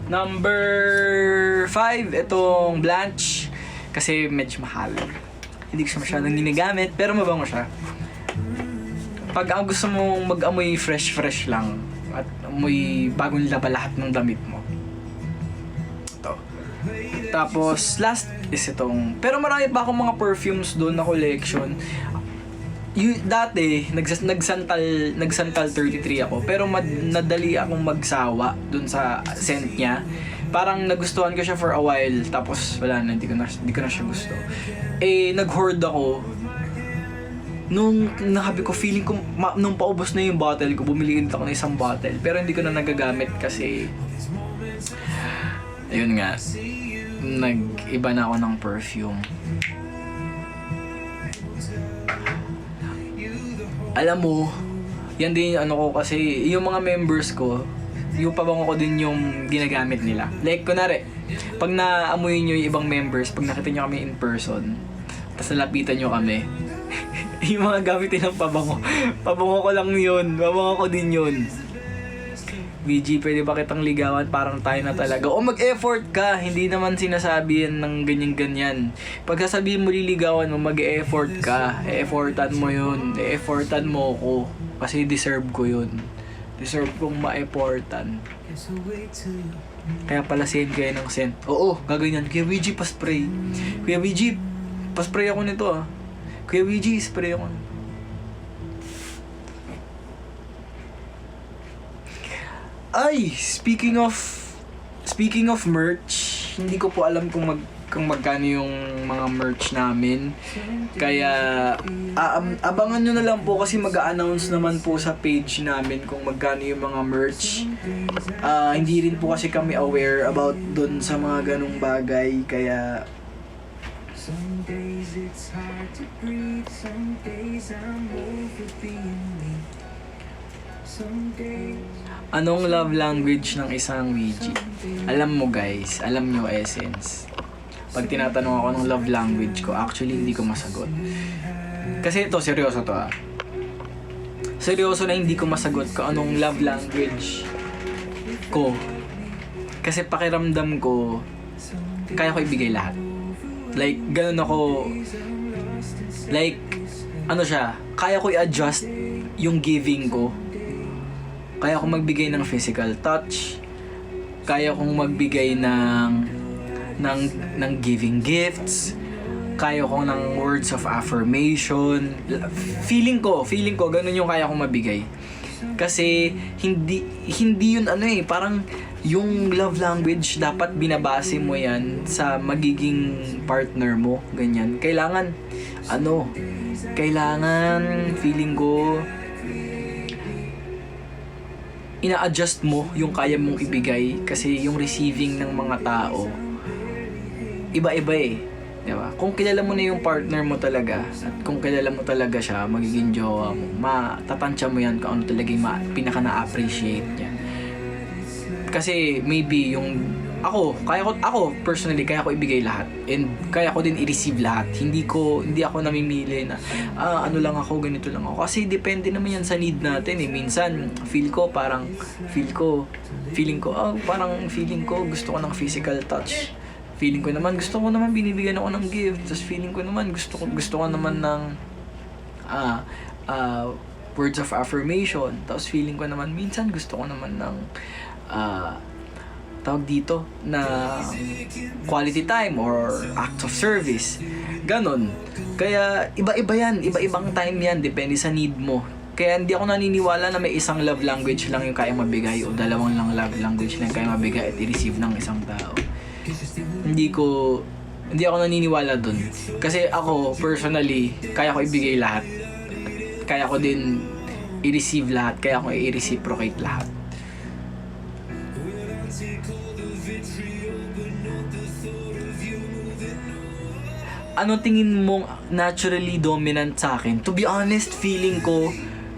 Speaker 1: number 5, itong Blanche. Kasi medyo mahal. Hindi ko siya masyadong ginagamit, pero mabango siya. Pag gusto mong mag-amoy fresh lang, at amoy bagong laba lahat ng damit mo. Ito. Tapos, last is itong... Pero marami pa akong mga perfumes doon na collection. Dati, nagsantal 33 ako. Pero nadali akong magsawa doon sa scent niya. Parang nagustuhan ko siya for a while. Tapos, wala na, hindi ko na siya gusto. Nag-hoard ako. Nung nahabi ko, feeling ko, nung paubos na yung bottle ko, bumili ulit ako ng isang bottle. Pero hindi ko na nagagamit kasi, ayun nga, nag-iba na ako ng perfume. Alam mo, yan din yung ko kasi, yung mga members ko, yung pabango ko din yung ginagamit nila. Like, kunwari, pag naamoy nyo yung ibang members, pag nakita nyo kami in person, tapos nalapitan nyo kami, yung mga gamit nilang pabango. Pabango ko lang yun. Pabango ko din yun. BG, pwede ba kitang ligawan? Parang tayo na talaga. O mag-effort ka. Hindi naman sinasabi yan ng ganyan-ganyan. Pag sasabihin mo liligawan mo, mag-effort ka. E-effortan mo yun. E-effortan mo ko. Kasi deserve ko yun. Deserve kong ma-effortan. Kaya pala send kayo ng send. Oo, gaganyan. Kuya BG, pa-spray. Kuya BG, pa-spray ako nito ah. Kuya BG, spray ako. Ay, speaking of merch, hindi ko po alam kung magkano yung mga merch namin. Kaya abangan nyo na lang po kasi mag-a-announce naman po sa page namin kung magkano yung mga merch. Hindi rin po kasi kami aware about dun sa mga ganong bagay. Kaya some days it's hard to breathe, some days I'm over being me. Some days... Anong love language ng isang Ouija? Alam mo guys, alam nyo essence. Pag tinatanong ako ng love language ko, actually hindi ko masagot. Kasi ito, seryoso to ah. Seryoso na hindi ko masagot kung anong love language ko. Kasi pakiramdam ko, kaya ko ibigay lahat. Like, ganun ako, like, ano siya, kaya ko i-adjust yung giving ko. Kaya ko magbigay ng physical touch. Kaya kong magbigay ng giving gifts. Kaya ko ng words of affirmation. Feeling ko, ganun yung kaya kong mabigay. Kasi, hindi yun parang, yung love language, dapat binabase mo yan sa magiging partner mo. Ganyan. Kailangan, feeling ko, ina-adjust mo yung kaya mong ibigay. Kasi yung receiving ng mga tao, iba-iba eh. Diba? Kung kilala mo na yung partner mo talaga, at kung kilala mo talaga siya, magiging jowa mo, matatansya mo yan kung ano talaga yung pinaka na-appreciate niya. Kasi maybe yung ako personally kaya ko ibigay lahat and kaya ko din i-receive lahat. Hindi ako namimili na ano lang ako, ganito lang ako. Kasi depende naman yan sa need natin eh. Minsan feeling ko gusto ko ng physical touch. Feeling ko naman gusto ko naman binibigyan ako ng gift. Tapos feeling ko naman gusto ko naman ng words of affirmation. Tapos feeling ko naman minsan gusto ko naman ng tawag dito na quality time or acts of service. Ganon. Kaya iba-iba yan. Iba-ibang time yan. Depende sa need mo. Kaya hindi ako naniniwala na may isang love language lang yung kaya mabigay o dalawang lang love language lang kaya mabigay at i-receive ng isang tao. Hindi ako naniniwala dun. Kasi ako, personally, kaya ko ibigay lahat. Kaya ko din i-receive lahat. Kaya ko i-reciprocate lahat. Ano tingin mong naturally dominant sa akin? To be honest, feeling ko,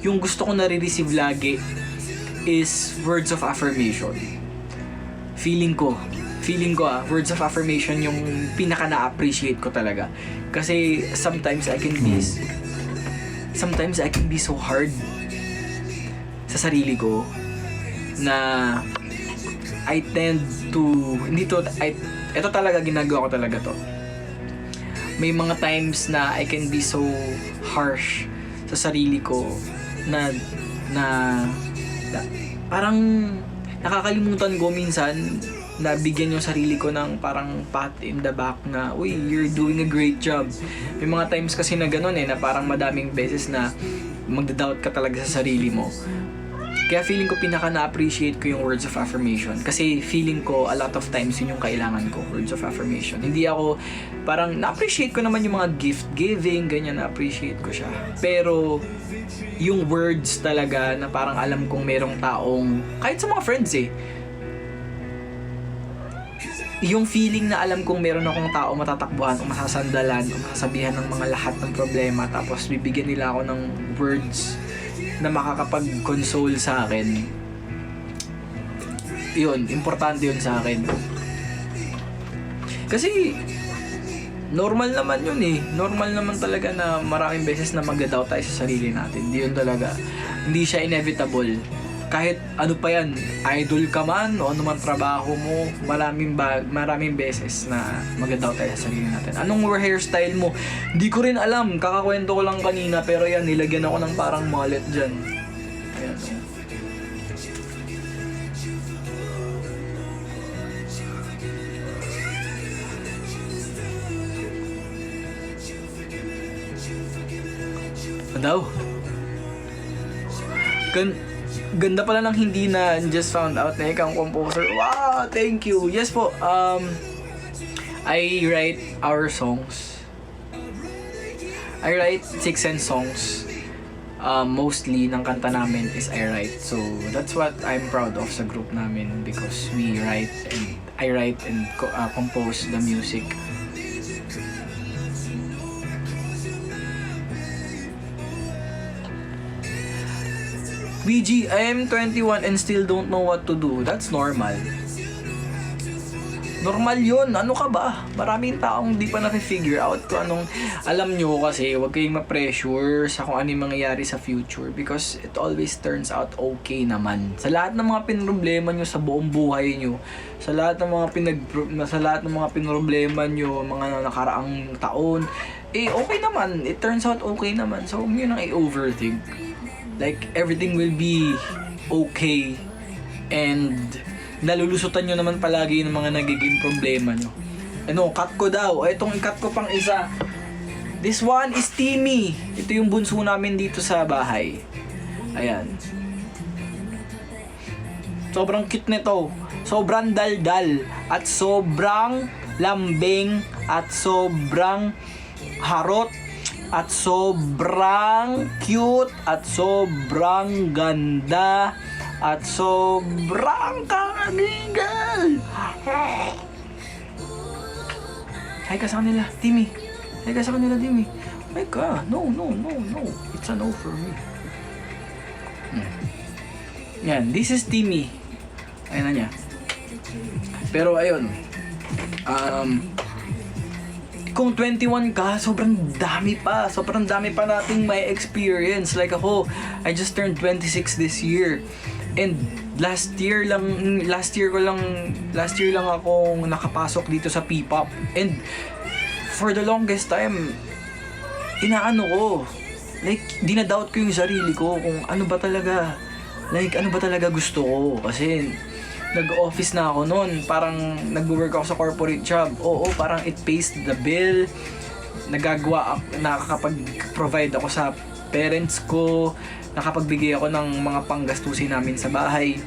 Speaker 1: yung gusto ko nare-receive lagi, is words of affirmation. Feeling ko words of affirmation yung pinaka na-appreciate ko talaga. Kasi sometimes I can be so hard sa sarili ko na I tend to, ito talaga ginagawa ko talaga to. May mga times na I can be so harsh sa sarili ko na parang nakakalimutan ko minsan na bigyan yung sarili ko ng parang pat in the back na, uy, you're doing a great job. May mga times kasi na ganun na parang madaming beses na magda-doubt ka talaga sa sarili mo. Kaya feeling ko pinaka na-appreciate ko yung words of affirmation. Kasi feeling ko a lot of times yun yung kailangan ko, words of affirmation. Hindi ako, parang na-appreciate ko naman yung mga gift giving, ganyan, na-appreciate ko siya. Pero yung words talaga na parang alam kong merong taong, kahit sa mga friends yung feeling na alam kong meron akong tao matatakbuhan o masasandalan o masasabihan ng mga lahat ng problema, tapos bibigyan nila ako ng words na makakapag-console sa akin. Yun, importante yun sa akin. Kasi normal naman yun normal naman talaga na maraming beses na mag-doubt tayo sa sarili natin. Hindi yun talaga, hindi siya inevitable. Kahit ano pa yan, idol ka man o ano man trabaho mo, maraming beses na mag-doubt tayo sa sarili natin. Anong hairstyle mo? Hindi ko rin alam, kakakwento ko lang kanina, pero yan, nilagyan ako ng parang mullet dyan. Ayan. Ano daw? Ganda pala ng hindi na just found out na ikaw ang composer. Wow, thank you. Yes po. I write our songs. I write Six Sense songs. Mostly ng kanta namin is I write. So that's what I'm proud of sa group namin, because we write and I write and compose the music. BG, I am 21 and still don't know what to do. That's normal. Normal yun. Ano ka ba? Maraming taong di pa na-figure out kung anong... Alam nyo kasi, huwag kayong ma-pressure sa kung ano yung mangyayari sa future, because it always turns out okay naman. Sa lahat ng mga pinroblema nyo sa buong buhay nyo, sa lahat ng mga pinroblema nyo, mga nakaraang taon, okay naman. It turns out okay naman. So, yun ang i-overthink. Like, everything will be okay. And nalulusutan nyo naman palagi ng mga nagiging problema nyo. Cut ko daw. Itong i-cut ko pang isa. This one is Timmy. Ito yung bunso namin dito sa bahay. Ayan. Sobrang cute nito. Sobrang daldal. At sobrang lambing. At sobrang harot. At sobrang cute, at sobrang ganda, at sobrang kakagigal. Hi ka sa kanila, Timmy. Hi ka sa kanila, Timmy. Hi ka. No. It's a no for me. Yan, this is Timmy. Ayan na niya. Pero ayun. Kung 21 ka, sobrang dami pa nating may experience. Like ako, I just turned 26 this year. And last year lang akong nakapasok dito sa P-pop. And for the longest time, inaano ko, like, dinadoubt ko yung sarili ko kung ano ba talaga gusto ko. Kasi nag-office na ako noon, parang nag-work ako sa corporate job. Oo, parang it pays the bill. Nakakapag-provide ako sa parents ko, nakapagbigay ako ng mga panggastusin namin sa bahay.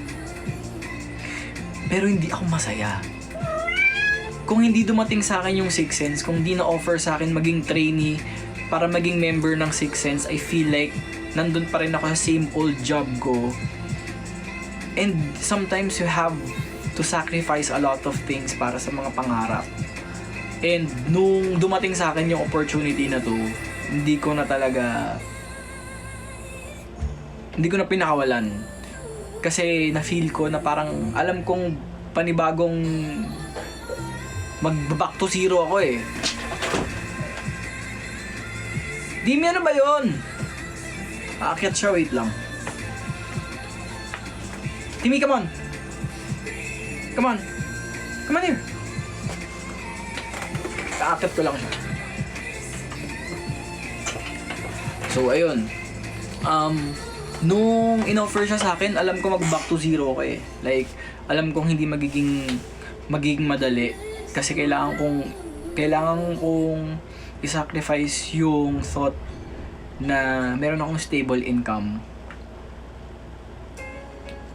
Speaker 1: Pero hindi ako masaya. Kung hindi dumating sa akin yung Six Sense, kung hindi na-offer sa akin maging trainee para maging member ng Six Sense, I feel like nandun pa rin ako sa same old job ko. And sometimes you have to sacrifice a lot of things para sa mga pangarap. And nung dumating sa akin yung opportunity na to, hindi ko na pinakawalan. Kasi na-feel ko na parang alam kong panibagong mag-back to zero ako eh. Dimi, ano ba yun? Aakyat siya, wait lang. Timmy, come on. Come on. Come on here. Aakyat ko lang siya. So, ayun. Nung in-offer siya sa akin, alam ko mag-back to zero ko eh. Like, alam kong hindi magiging madali. Kasi kailangan kong i-sacrifice yung thought na meron akong stable income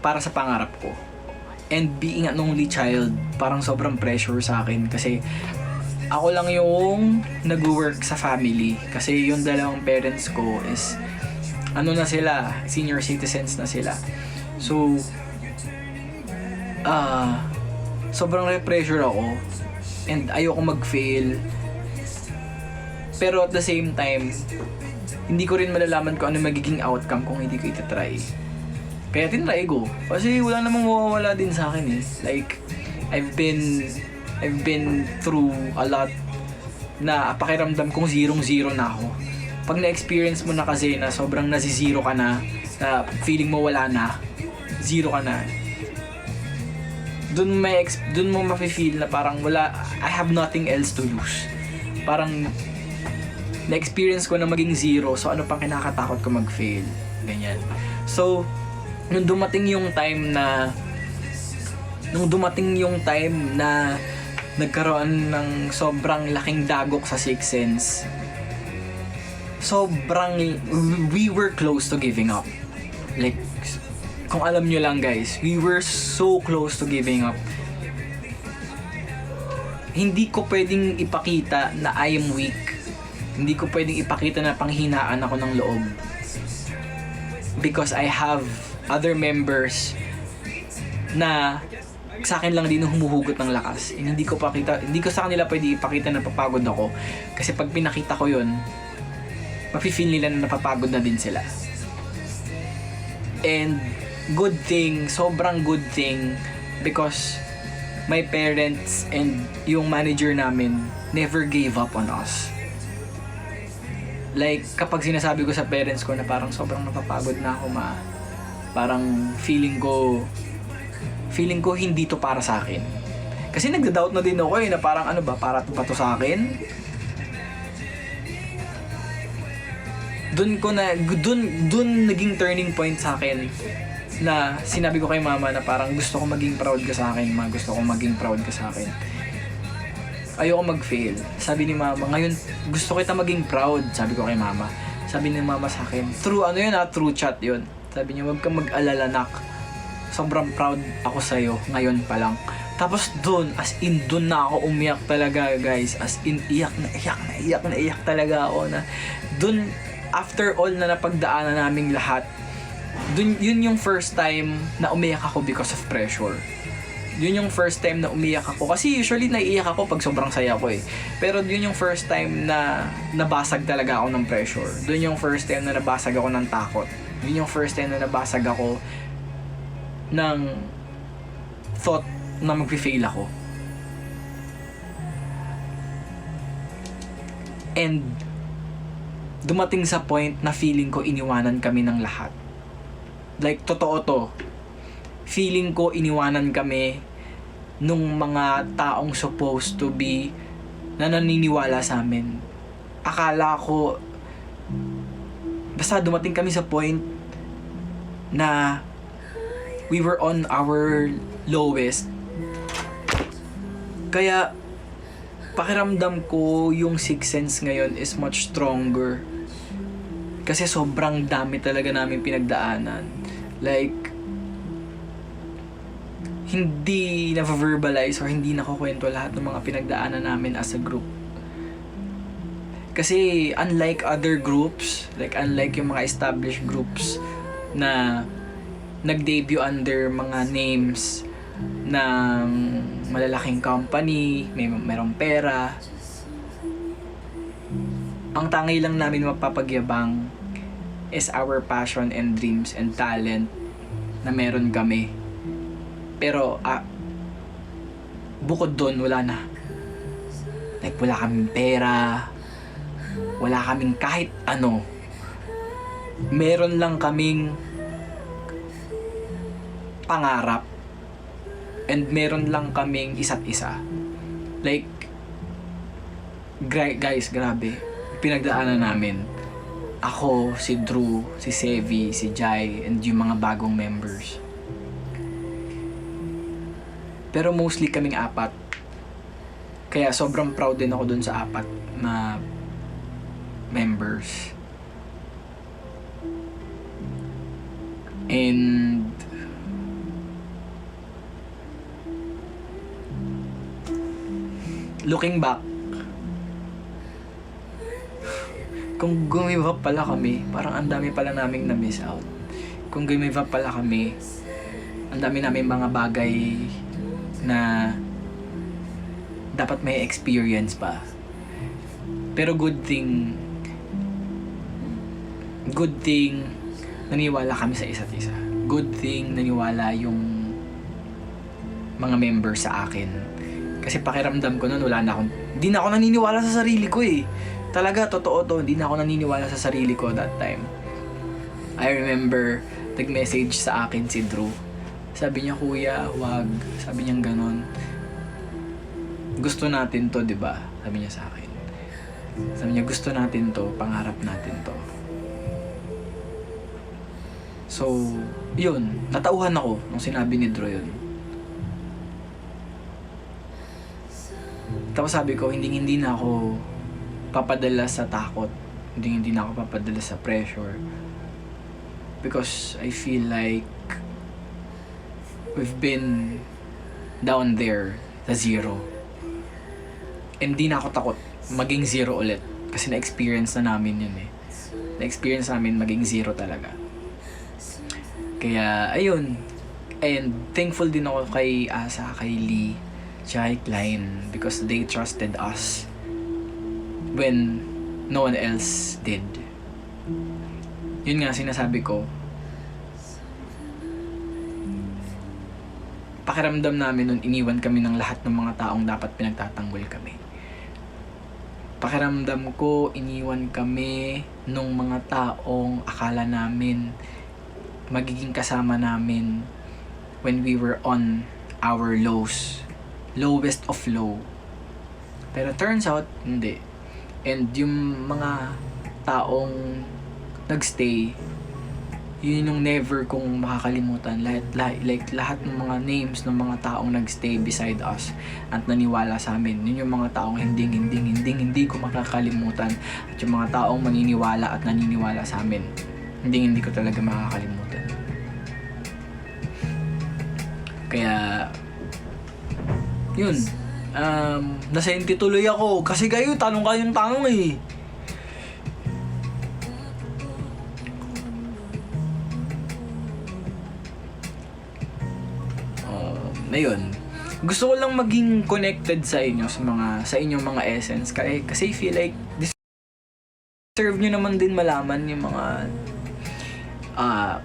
Speaker 1: para sa pangarap ko. And being an only child, parang sobrang pressure sa akin kasi ako lang yung nag-work sa family. Kasi yung dalawang parents ko is ano na sila, senior citizens na sila. So, sobrang pressure ako and ayoko mag-fail. Pero at the same time, hindi ko rin malalaman kung ano magiging outcome kung hindi ko itatry. Kaya tinry ko. Kasi wala namang mawawala din sa akin eh. Like, I've been through a lot na pakiramdam kong zero na ako. Pag na-experience mo na kasi na sobrang nasi-zero ka na feeling mo wala na, zero ka na, dun mo mafe-feel na parang wala, I have nothing else to lose. Parang na-experience ko na maging zero, so ano pang kinakatakot ko mag-fail. Ganyan. So, nung dumating yung time na nagkaroon ng sobrang laking dagok sa Sixth Sense, we were close to giving up. Like, kung alam nyo lang guys, we were so close to giving up. Hindi ko pwedeng ipakita na I am weak. Hindi ko pwedeng ipakita na panghinaan ako ng loob. Because I have other members na sa akin lang din humuhugot ng lakas. And hindi ko sa kanila pwede ipakita na napapagod ako. Kasi pag pinakita ko yun, mafe-feel nila na napapagod na din sila. And good thing, sobrang good thing, because my parents and yung manager namin never gave up on us. Like, kapag sinasabi ko sa parents ko na parang sobrang napapagod na ako, parang feeling ko hindi to para sa akin. Kasi nagda-doubt na din ako na parang ano ba, para to sa akin? Dun naging turning point sa akin na sinabi ko kay mama na parang gusto ko maging proud ka sa akin, gusto ko maging proud ka sa akin. Ayoko mag-fail. Sabi ni mama, ngayon gusto kita maging proud, sabi ko kay mama. Sabi ni mama sa akin, true chat yun. Sabi niya, wag kang mag-alala, nak. Sobrang proud ako sa'yo ngayon pa lang. Tapos dun na ako umiyak talaga, guys. As in, iyak talaga ako na dun, after all na napagdaanan naming lahat, yun yung first time na umiyak ako because of pressure. Yun yung first time na umiyak ako. Kasi usually naiiyak ako pag sobrang saya ko eh. Pero yun yung first time na nabasag talaga ako ng pressure. Yun yung first time na nabasag ako ng takot. Yun yung first time na nabasag ako ng thought na mag-fail ako. And dumating sa point na feeling ko iniwanan kami ng lahat. Like, totoo to. Feeling ko iniwanan kami nung mga taong supposed to be na naniniwala sa amin. Akala ko, basta dumating kami sa point na we were on our lowest. Kaya pakiramdam ko yung Sixth Sense ngayon is much stronger. Kasi sobrang dami talaga namin pinagdaanan. Like, hindi na-verbalize or hindi nakukwento lahat ng mga pinagdaanan namin as a group. Kasi unlike other groups, like unlike yung mga established groups na nag-debut under mga names ng malalaking company, merong pera, ang tangi lang namin mapapagyabang is our passion and dreams and talent na meron kami. Pero bukod doon, wala na. Like, wala kaming pera, wala kaming kahit ano. Meron lang kaming pangarap, and meron lang kaming isa't isa. Like, guys, grabe, pinagdaanan namin. Ako, si Drew, si Sevi, si Jai, and yung mga bagong members. Pero mostly kaming apat. Kaya sobrang proud din ako dun sa apat na members. And looking back, kung gumive up pala kami, parang ang dami pala naming na-miss out. Kung gumive up pala kami, ang dami namin mga bagay na dapat may experience pa. Pero good thing naniwala kami sa isa't isa. Good thing naniwala yung mga members sa akin. Kasi pakiramdam ko noon, hindi na ako naniniwala sa sarili ko eh. Talaga, totoo to, hindi na ako naniniwala sa sarili ko that time. I remember, nag-message sa akin si Drew. Sabi niya, kuya, wag. Sabi niya ganon. Gusto natin to, di ba? Sabi niya sa akin. Sabi niya, gusto natin to, pangarap natin to. So, yun. Natauhan ako nung sinabi ni Drew yun. Tapos sabi ko, hindi na ako papadala sa takot. Hindi na ako papadala sa pressure. Because I feel like we've been down there sa zero. And di na ako takot maging zero ulit. Kasi na-experience na namin yun eh. Na-experience namin maging zero talaga. Kaya, ayun. And thankful din ako kay Asa, kay Lee, Jai, Klein, because they trusted us when no one else did. Yun nga sinasabi ko, pakiramdam namin nun, iniwan kami ng lahat ng mga taong dapat pinagtatanggol kami. Pakiramdam ko, iniwan kami nung mga taong akala namin magiging kasama namin when we were on our lowest of low. Pero turns out, hindi. And yung mga taong nagstay, yun yung never kong makakalimutan. Lahat ng mga names ng mga taong nagstay beside us at naniwala sa amin. Yun yung mga taong hindi ko makakalimutan. At yung mga taong maniniwala at naniniwala sa amin, hindi ko talaga makakalimutan. Kaya, yun. Nasenti tuloy ako. Kasi kayo, tanong kayong tanong eh. Ayun. Gusto ko lang maging connected sa inyo, sa inyong mga essence. Kasi I feel like deserve nyo naman din malaman yung mga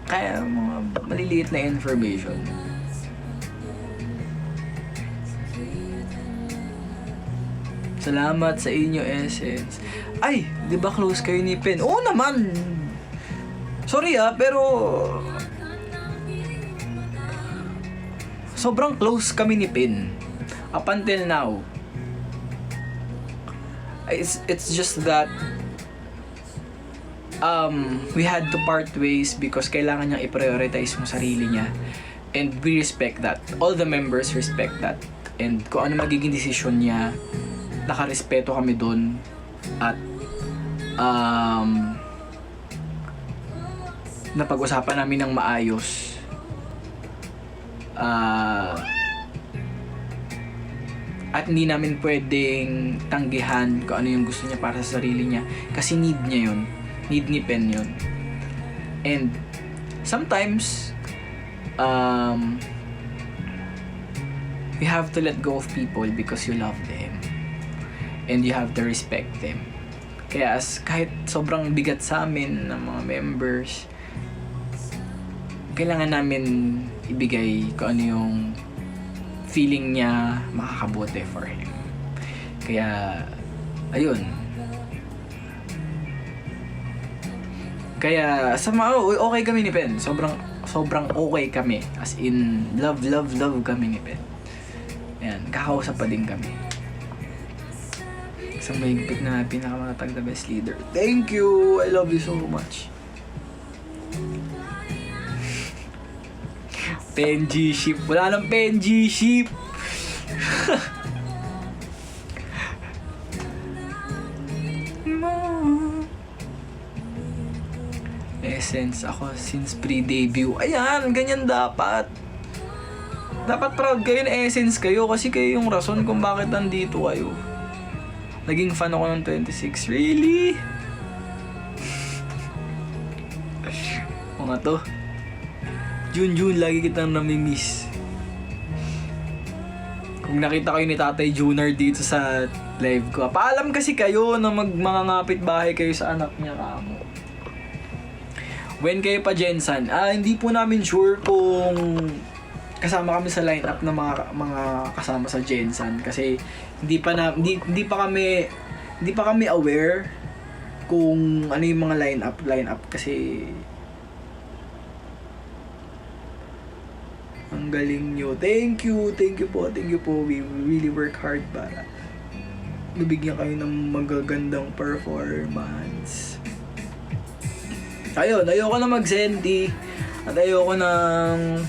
Speaker 1: kaya mga maliliit na information. Salamat sa inyo, Essence. Ay, di ba close kayo ni Pen? Oo naman! Sorry pero sobrang close kami ni Pen. Up until now. It's just that we had to part ways because kailangan niyang i-prioritize yung sarili niya. And we respect that. All the members respect that. And kung ano magiging desisyon niya, nakarespeto kami dun. At napag-usapan namin ng maayos. At hindi namin pwedeng tanggihan kung ano yung gusto niya para sa sarili niya. Kasi need niya yun. Need ni Pen yun. And sometimes you have to let go of people because you love them. And you have to respect them. Kaya kahit sobrang bigat sa amin ng mga members, kailangan namin ibigay kung ano yung feeling niya makakabuti for him. Kaya, ayun. Kaya, okay kami ni Pen. Sobrang okay kami. As in, love kami ni Pen. Ayan, kakausap pa din kami. Isang mahigpit na pinakamatag na best leader. Thank you! I love you so much. Penji ship. Wala nang Penji ship. Essence ako since pre-debut. Ayan, ganyan dapat. Dapat proud kayo na Essence kayo kasi kayo yung rason kung bakit nandito kayo. Naging fan ako ng 26. Really? Mga to. Jun, lagi kitang namimiss. Kung nakita kayo ni Tatay Junior dito sa live ko, paalam kasi kayo na mangangapit bahay kayo sa anak niya kamo. When kayo pa Jensan, hindi po namin sure kung kasama kami sa lineup ng mga kasama sa Jensan kasi hindi pa kami aware kung ano yung mga lineup kasi ang galing nyo. Thank you po. We really work hard para mabigyan kayo ng magagandang performance. Ayun, ayoko na mag-senti at ayoko nang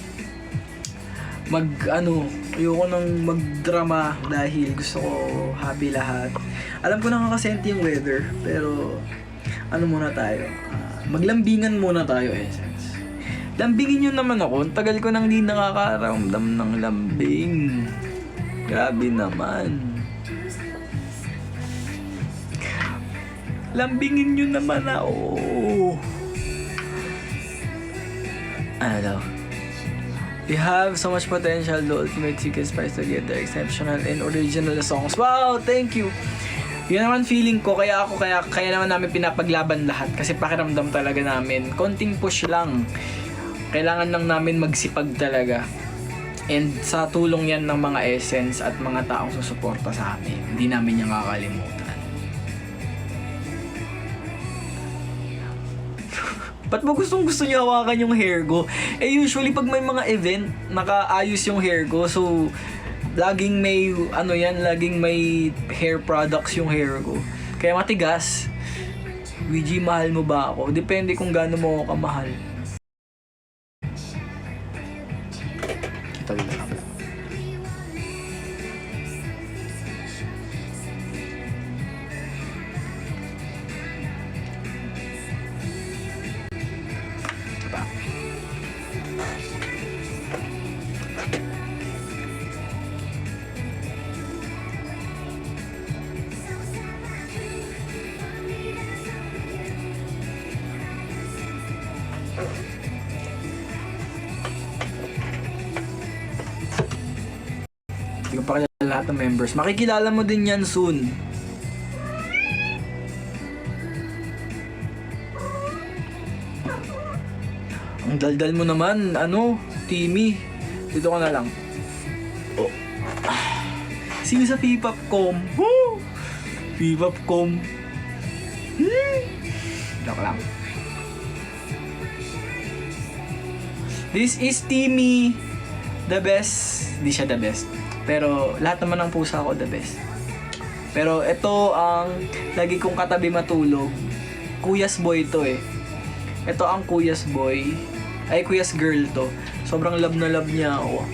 Speaker 1: magdrama dahil gusto ko happy lahat. Alam ko nakakasenti yung weather, pero ano muna tayo? Maglambingan muna tayo, Essence. Lambingin nyo naman ako. Ang tagal ko nang di nakakaramdam ng lambing. Grabe naman. Lambingin nyo naman ako. Ano daw? You have so much potential. The ultimate secret spice together. Exceptional and original songs. Wow! Thank you! Yun naman feeling ko. Kaya naman namin pinapaglaban lahat. Kasi pakiramdam talaga namin. Konting push lang. Kailangan lang namin magsipag talaga. And sa tulong yan ng mga Essence at mga taong susuporta sa amin, hindi namin yung kakalimutan. Ba't mo gustong gusto niya hawakan yung hair ko? Usually pag may mga event, nakaayos yung hair ko. So, laging may hair products yung hair ko. Kaya matigas. Ouija, mahal mo ba ako? Depende kung gaano mo ako kamahal. Ito lang. Hindi ko pa kilala lahat ng members. Makikilala mo din yan soon. Ang daldal mo naman, Timmy. Dito ka na lang. Oh. Sino sa P-Popcom? Woo! P-Popcom. Dito lang. This is Timmy. The best. Hindi siya the best. Pero lahat naman ng pusa ko the best. Pero ito ang lagi kong katabi matulog. Kuyas boy to eh. Ito ang Kuyas boy. Ay, Kuyas girl to. Sobrang love na love niya ako.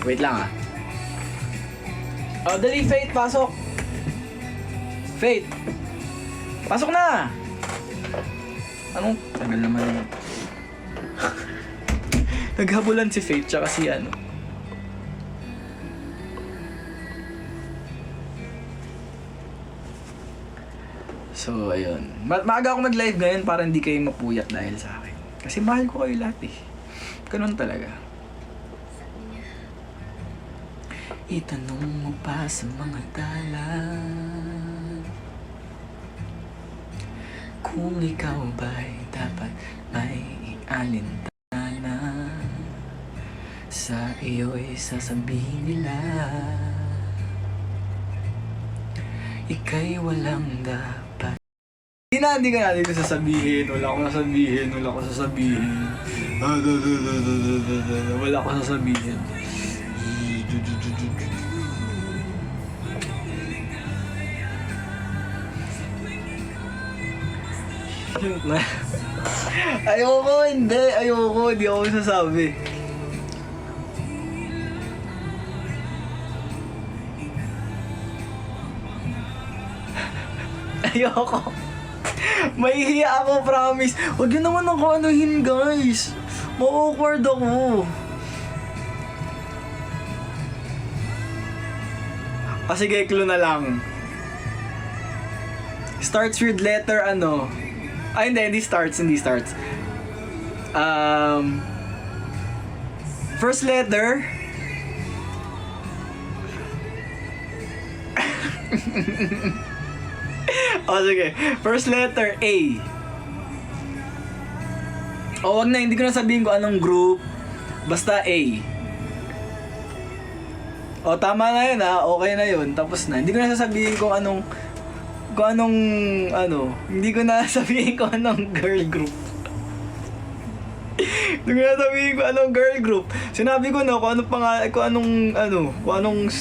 Speaker 1: Wait lang dali Faith, pasok. Faith, pasok na. Anong tagal naman yun. Naghabulan si Faith tsaka si So ayun, maaga ako nag-live ngayon para hindi kayo mapuyat dahil sa akin. Kasi mahal ko kayo lahat eh. Ganun talaga. Itanong mo pa sa mga dalan kung ikaw ba'y dapat ay ialintana. Sa iyo'y sasabihin nila ika'y walang dapat. Hindi ko sasabihin. Wala ko sasabihin. Wala ko sasabihin. Hindi ako sasabi. Ayoko. Mahihiya ako, promise. Huwag yun naman ako anuhin, guys. Ma-awkward ako. Sige, clue na lang. Starts with letter ano? Hindi starts. First letter. Sige. First letter, A. Wag na, hindi ko na sabihin kung anong group. Basta A. Tama na yun ha. Okay na yun. Tapos na. Hindi ko na sasabihin kung anong hindi ko na sabihin kung anong girl group. Hindi ko na sabihin kung anong girl group. Sinabi ko na kung anong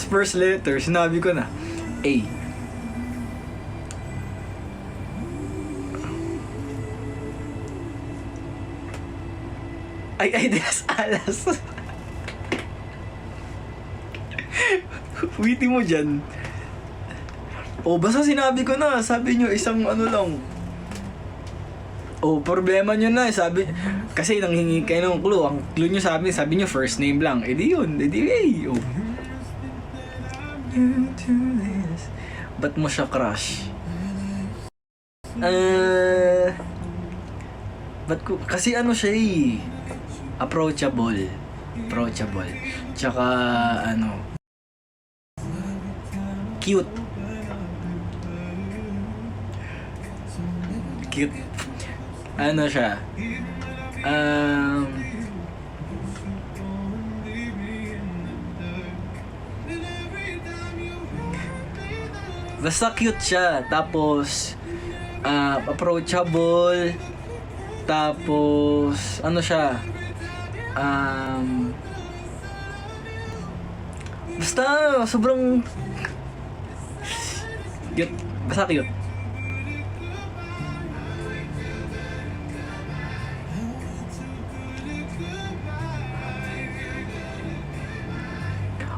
Speaker 1: first letter. Sinabi ko na. A. Ay, das alas. Witty mo dyan. Basta sinabi ko na. Sabi nyo, isang lang. Problema nyo na. Sabi, kasi nanghingi kayo ng clue. Ang clue nyo sabi nyo first name lang. Di yun. A. Ba't mo siya crush? Kasi siya approachable. Tsaka cute. Siya. Basta cute siya. Tapos approachable. Tapos siya? Basta sobrang cute. Basta cute.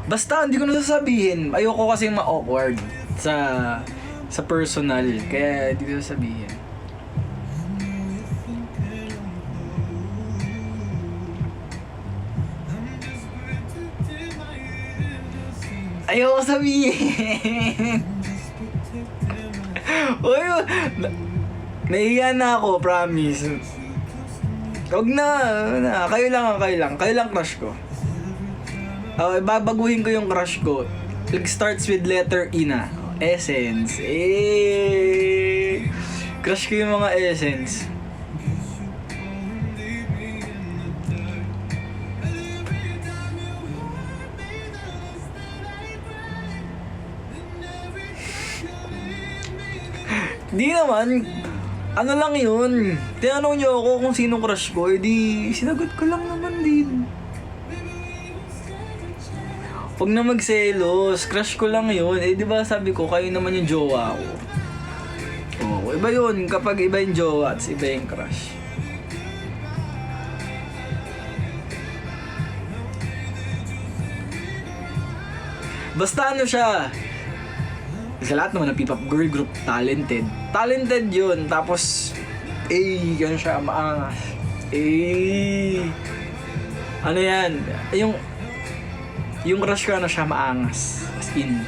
Speaker 1: Basta hindi ko na sasabihin. Ayoko kasi ma-awkward sa personal. Kaya hindi ko sasabihin. Ayoko sabihin. Nahiya na ako, promise. Huwag na. Kayo lang crush ko. Babaguhin ko yung crush ko. It starts with letter E na. Essence. Crush ko yung mga Essence. Di naman. Lang yun. Tinanong niyo ako kung sino crush ko. Di sinagot ko lang naman din. Huwag na magselos. Crush ko lang yun. Di ba sabi ko, kayo naman yung jowa ko. Iba yun. Kapag iba yung jowa, at iba yung crush. Basta siya. Sa lahat naman ng P-pop girl group, talented. Talented yun. Tapos, gano'n siya, maangas. Yan? Yung crush ko siya, maangas. As in,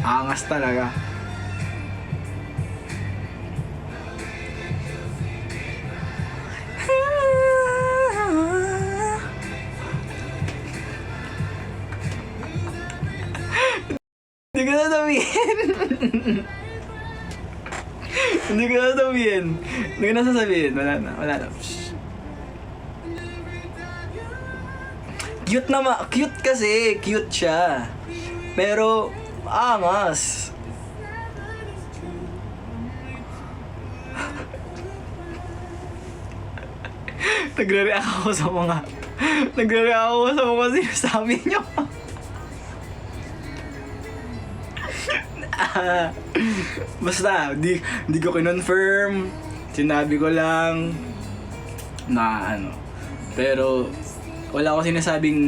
Speaker 1: angas talaga. Hindi ko na sabihin. Hindi ko na sabihin. Hindi ko na sasabihin. Wala na. Shh. Cute kasi. Cute siya. Pero, angas. Nagre-react ako sa mga sinasabi niyo. Basta, di ko kinonfirm. Sinabi ko lang na ano. Pero, wala ako sinasabing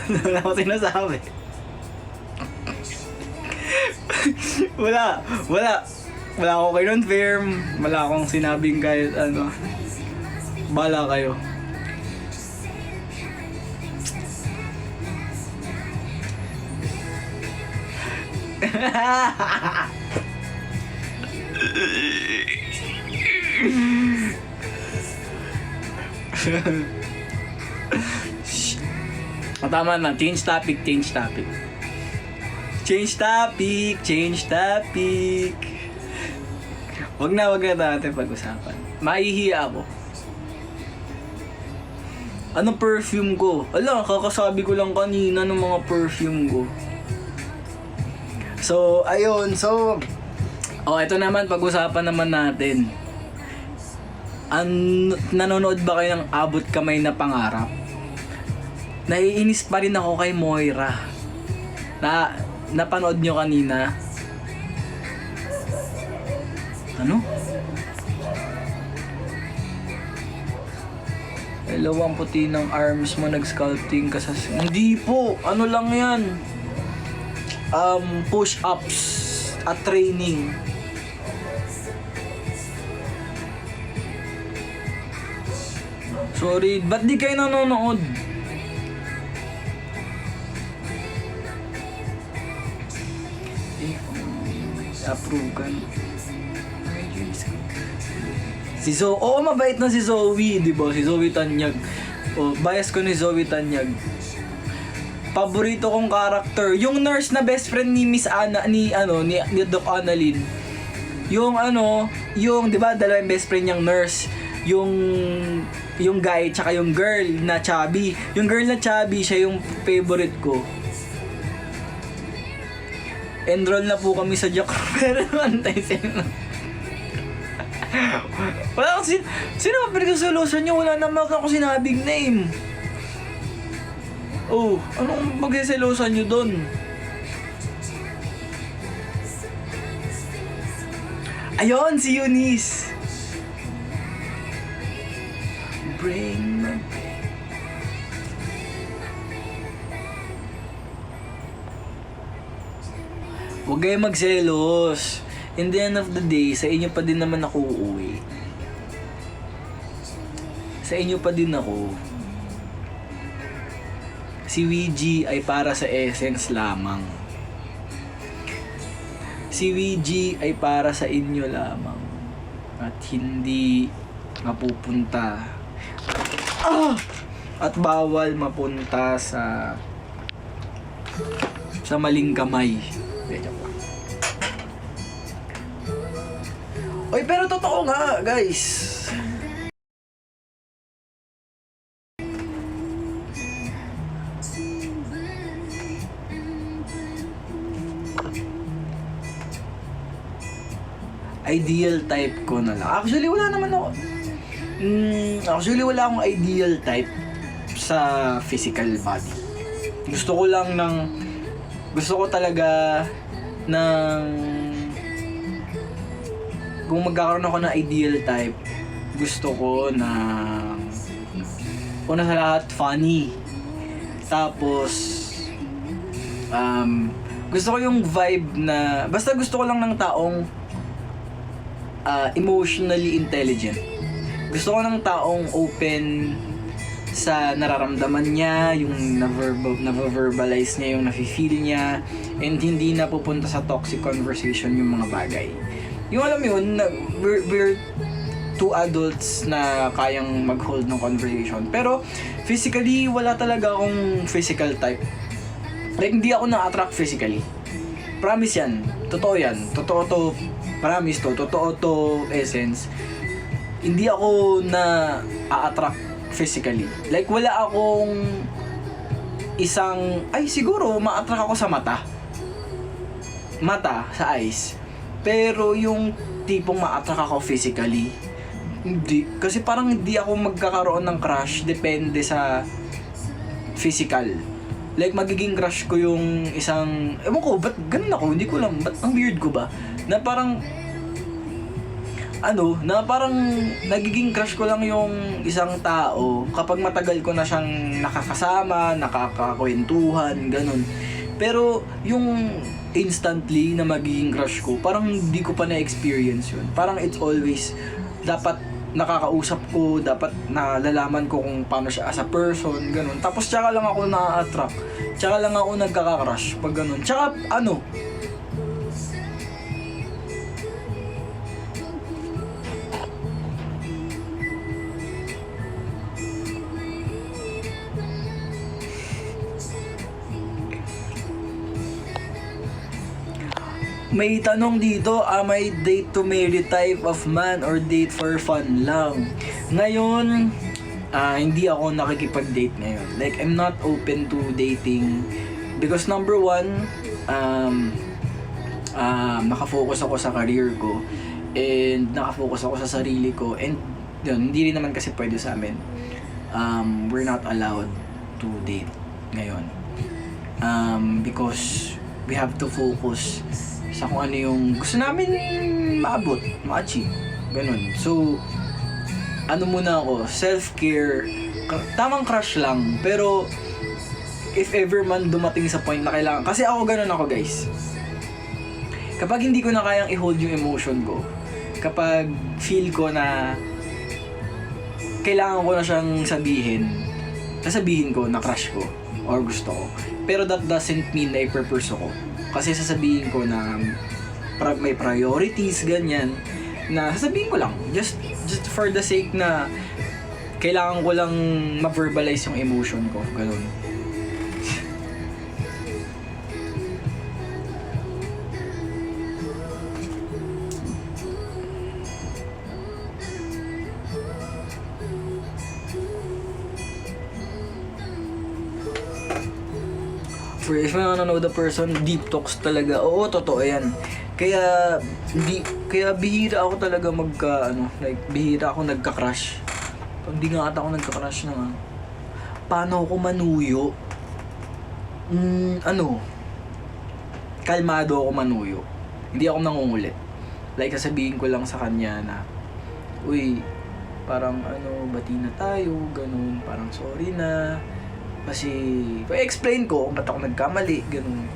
Speaker 1: wala ako sinasabi. Wala ako kinonfirm. Wala akong sinabing kahit ano. Bala kayo. Tama na, change topic. Wag na natin pag-usapan. Mahihiya ako. Anong perfume ko? Ala, kakasabi ko lang kanina ng mga perfume ko. So, ayun. Ito naman, pag-usapan naman natin. Nanonood ba kayo ng Abot Kamay na Pangarap? Naiinis pa rin ako kay Moira. Napanood nyo kanina? Ano? Hello, ang puti ng arms mo, nag-sculpting ka sa... Hindi po! Ano lang yan? Push-ups at training. Sorry, ba't di kayo nanonood? Approve ka. Si Zoe, mabait na si Zoe, di ba? Si Zoe Tanyag. Bias ko ni Zoe Tanyag. Paborito kong character, yung nurse na best friend ni Miss Ana, ni Doc Annalyn. Yung di ba, dalawang best friend niyang nurse. Yung guy, tsaka yung girl na chubby. Yung girl na chubby, siya yung favorite ko. Enroll na po kami sa Jack pero antay sino. Wala akong sino ba pinag-solution nyo? Wala naman ako sinabing name. Anong mag-selosan nyo dun? Ayun, si Eunice. Bring my... Huwag kayo magselos. In the end of the day, sa inyo pa din naman ako uuwi. Sa inyo pa din ako. Si WG ay para sa Essence lamang. Si WG ay para sa inyo lamang. At hindi mapupunta. At bawal mapunta sa maling kamay. Oy, pero totoo nga, guys. Ideal type ko na lang. Actually, wala naman ako. Wala akong ideal type sa physical body. Gusto ko talaga ng... Kung magkakaroon ako ng ideal type, gusto ko na una sa lahat, funny. Tapos, gusto ko yung vibe na, basta gusto ko lang ng taong emotionally intelligent. Gusto ko ng taong open sa nararamdaman niya, yung na-verbalize niya, yung nafe-feel niya, and hindi na pupunta sa toxic conversation yung mga bagay. Yung alam mo yun, we're two adults na kayang mag-hold ng conversation. Pero physically, wala talaga akong physical type. Like, hindi ako na-attract physically. Promise yan. Totoo yan. Totoo to. Promise to. Totoo to. Essence. Hindi ako na-attract physically. Like, wala akong isang... Ay, siguro, ma-attract ako sa mata. Mata, sa eyes. Pero yung tipong ma-attract ako physically, hindi. Kasi parang hindi ako magkakaroon ng crush. Depende sa physical. Like, magiging crush ko yung isang... Ewan ko, ba't ganun ako? Hindi ko lang. Ba't ang weird ko ba? Na parang... na parang nagiging crush ko lang yung isang tao kapag matagal ko na siyang nakakasama, nakakakwentuhan, ganun. Pero yung instantly na magiging crush ko, parang hindi ko pa na-experience yun. Parang it's always dapat nakakausap ko, dapat nalalaman ko kung paano siya as a person, ganun. Tapos tsaka lang ako na-attract. Tsaka lang ako nagkaka-crush pag ganun. Tsaka may tanong dito, am I date to marry type of man or date for fun lang? Ngayon, hindi ako nakikipag-date ngayon. Like, I'm not open to dating because number one, nakafocus ako sa career ko and nakafocus ako sa sarili ko and yun, hindi rin naman kasi pwede sa amin. We're not allowed to date ngayon. Because we have to focus sa kung ano yung gusto namin maabot, ma-achieve. Ganun. So, muna ako, self-care, tamang crush lang, pero if ever man dumating sa point na kailangan, kasi ako ganun ako guys. Kapag hindi ko na kayang i-hold yung emotion ko, kapag feel ko na kailangan ko na siyang sasabihin ko na crush ko or gusto ko. Pero that doesn't mean na i-pursue ko. Kasi sasabihin ko na may priorities, ganyan, na sasabihin ko lang. Just for the sake na kailangan ko lang ma-verbalize yung emotion ko. Ganun. For if you wanna know the person, deep talks talaga. Oo, totoo yan. Kaya bihira ako talaga bihira ako nagka-crush. Pag di nga ata ako nagka-crush na paano ako manuyo? Kalmado ako manuyo. Hindi ako nangungulit. Like, sasabihin ko lang sa kanya na, uy, parang bati na tayo, ganun, parang sorry na. Kasi, explain ko kung ba't ako nagkamali, ganun,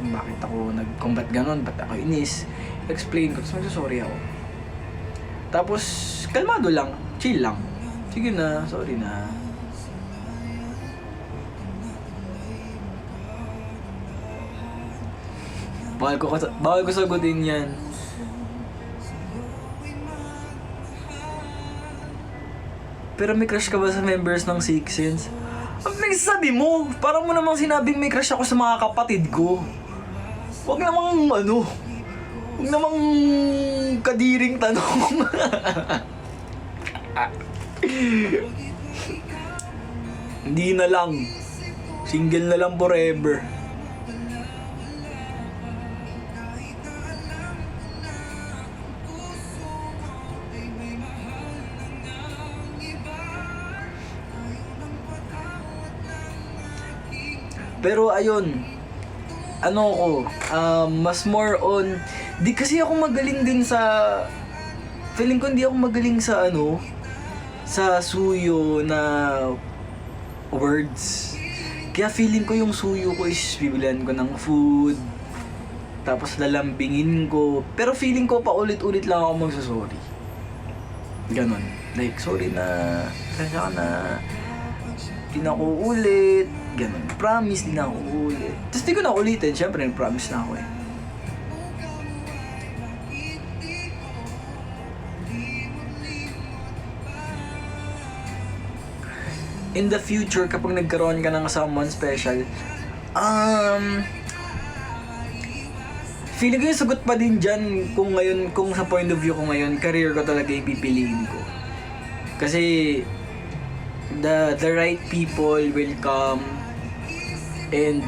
Speaker 1: kung ba't ganun, ba't ako inis. Explain ko, tapos magsasorry ako. Tapos, kalmado lang, chill lang. Sige na, sorry na. Bawal ko sagutin yan. Pero may crush ka ba sa members ng Six Sense? Ang nagsasabi mo, parang mo namang sinabing may crush ako sa mga kapatid ko. Huwag namang huwag namang kadiring tanong. Hindi na lang. Single na lang forever. Pero ayun, mas more on, di kasi ako magaling din sa, feeling ko hindi ako magaling sa sa suyo na words. Kaya feeling ko yung suyo ko is bibilihan ko ng food, tapos lalambingin ko. Pero feeling ko paulit-ulit lang ako magsasorry. Ganon. Like, sorry na, kaya ka na, di na ako ulit. Ganun. Promise, di na ako ulit. Tapos di ko na ulitin. Siyempre, nag-promise na ako eh. in the future, kapag nagkaroon ka ng someone special, feeling ko yung sagot pa din dyan kung ngayon, kung sa point of view ko ngayon, career ko talaga yung pipiliin ko. Kasi, the right people will come and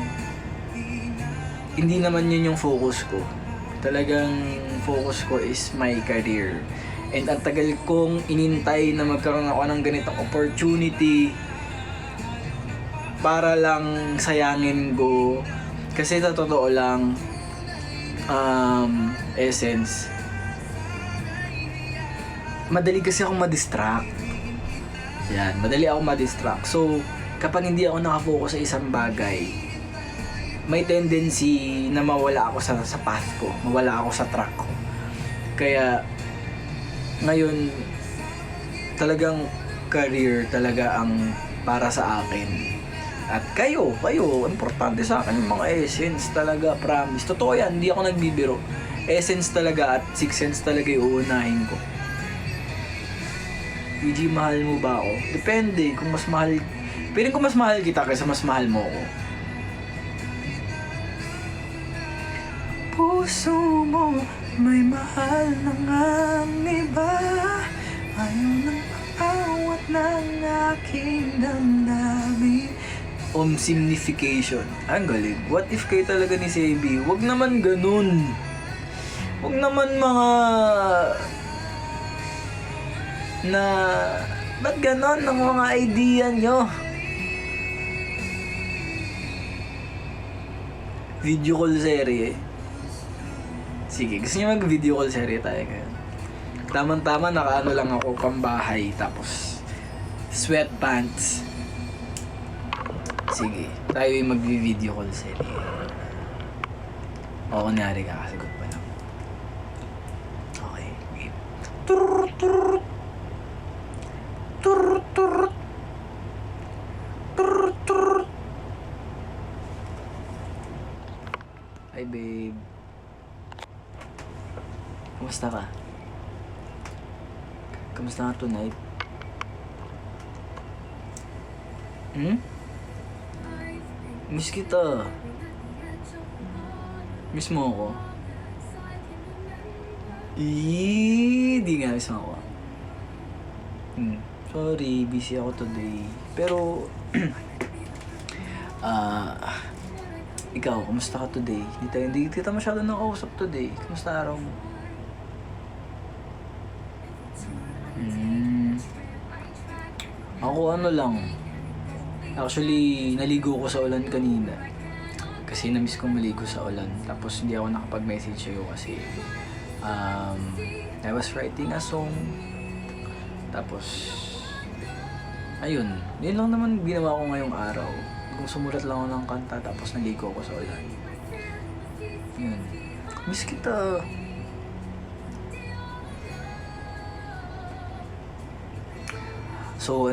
Speaker 1: hindi naman yun yung focus ko. Talagang focus ko is my career. And ang tagal kong inintay na magkaroon ako ng ganitong opportunity para lang sayangin ko. Kasi sa totoo lang, Essence, madali kasi akong ma-distract. Yan, madali akong ma-distract. So, kapag hindi ako nakafocus sa isang bagay, may tendency na mawala ako sa path ko, mawala ako sa track ko. Kaya, ngayon, talagang career talaga ang para sa akin. At kayo, importante sa akin yung mga Essence talaga, promise. Totoo yan, hindi ako nagbibiro. Essence talaga at Sixth Sense talaga yung uunahin ko. PG, mahal mo ba ako? Depende, kung mas mahal, piling ko mas mahal kita kaysa mas mahal mo ako. Puso mo may mahal na ngang iba, ayaw nang maawat ng aking damdamin. Signification. Ang galing. What if kayo talaga ni Sebi? Wag naman ganun. Wag naman mga na ba't ganon ang mga idea nyo? Video call serye. Sige, gusto nyo mag-video call serye tayo ngayon. Tama-tama, nakaano lang ako pambahay, tapos sweatpants. Sige, tayo yung mag-video call serye. O, kunyari ka, kasagot pa lang. Okay, game. Turr, turr. Turr, turr. Turr, turr. Hi, babe. Kamusta ka? Kamusta ka tonight? Miss kita. Miss mo ako? Di nga miss mo ako. Sorry, busy ako today. Pero, ikaw, kamusta ka today? Hindi kita masyado nakausap today. Kamusta araw mo? Ako ano lang. Actually, naligo ko sa ulan kanina. Kasi na-miss kong maligo sa ulan. Tapos hindi ako nakapag-message sa'yo kasi I was writing a song. Tapos, ayun. Yun lang naman ginawa ko ngayong araw. Kung sumulat lang ako ng kanta tapos naligo ko sa ulan. Yun. Miss kita. So,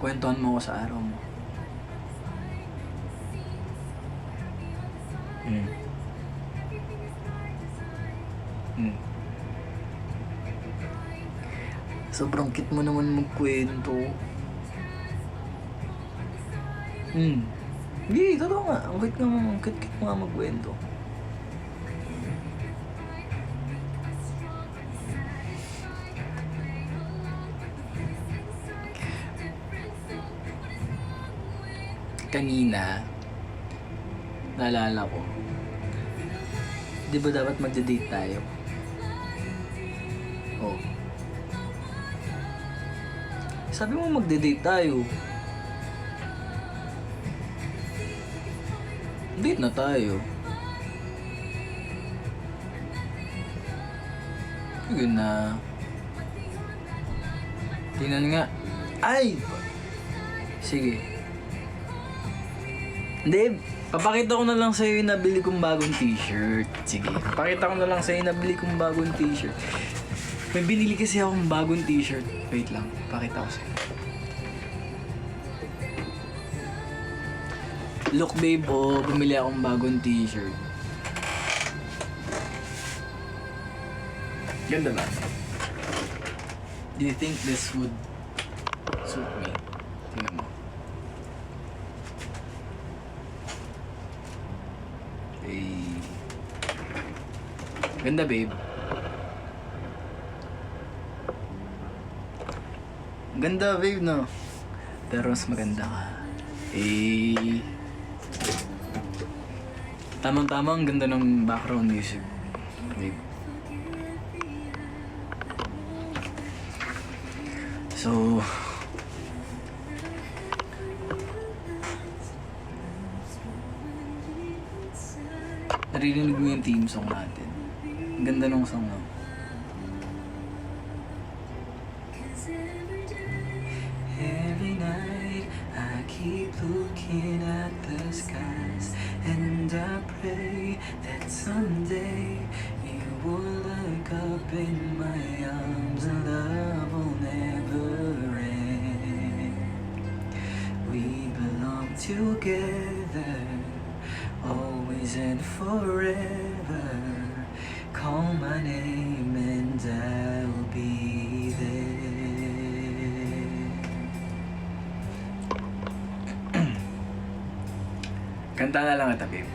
Speaker 1: kwentuhan mo ako sa araw mo. Sobrang cute mo naman magkwento. Hindi, totoo nga. Ang cute mo nga magkwento. Kanina, naalala ko, di ba dapat magda-date tayo? Oh. Sabi mo magda-date tayo. Date na tayo. Yun na. Tingnan nga. Ay! Sige. Hindi, papakita ko na lang sa'yo yung nabili kong bagong t-shirt. Sige, papakita ko na lang sa'yo yung nabili kong bagong t-shirt. May binili kasi akong bagong t-shirt. Wait lang, pakita ko sa'yo. Look babe, bumili akong bagong t-shirt. Ganda ba? Do you think this would Suit me. Tingnan mo. Hey. Ganda, babe. Ganda, babe, no? Pero mas maganda ka. Eh... Tamang-tama ang ganda ng background music, babe. So... Naririnig mo yung theme song natin. Ang ganda ng song, no? Every night I keep looking at the skies, and I pray that someday you will look up in my arms and love will never end. We belong together, always and forever. Call my name and I'll be there. Kanta na lang ito, babe.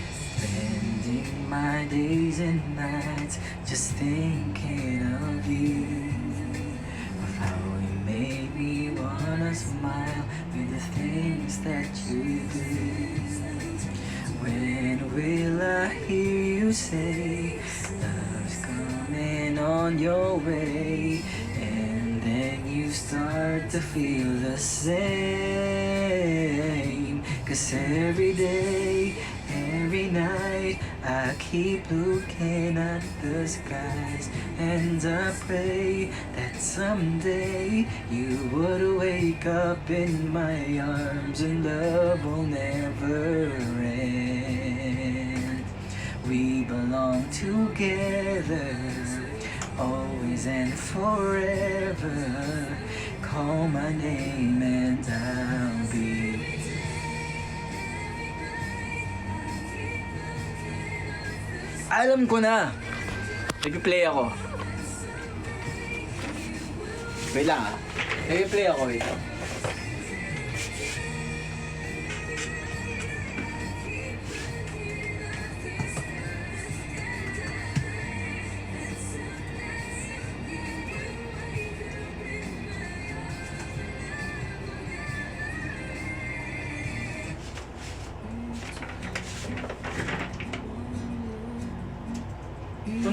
Speaker 1: Spending my days and nights just thinking of you, of how you made me wanna smile with the things that you do. When will I hear you say love's coming on your way? Then you start to feel the same. 'Cause every day, every night I keep looking at the skies, and I pray that someday you would wake up in my arms and love will never end. We belong together, always and forever. Call my name and I'll be. Alam ko na! Nag-play ako. Wait lang ah. Nag-play ako, wait.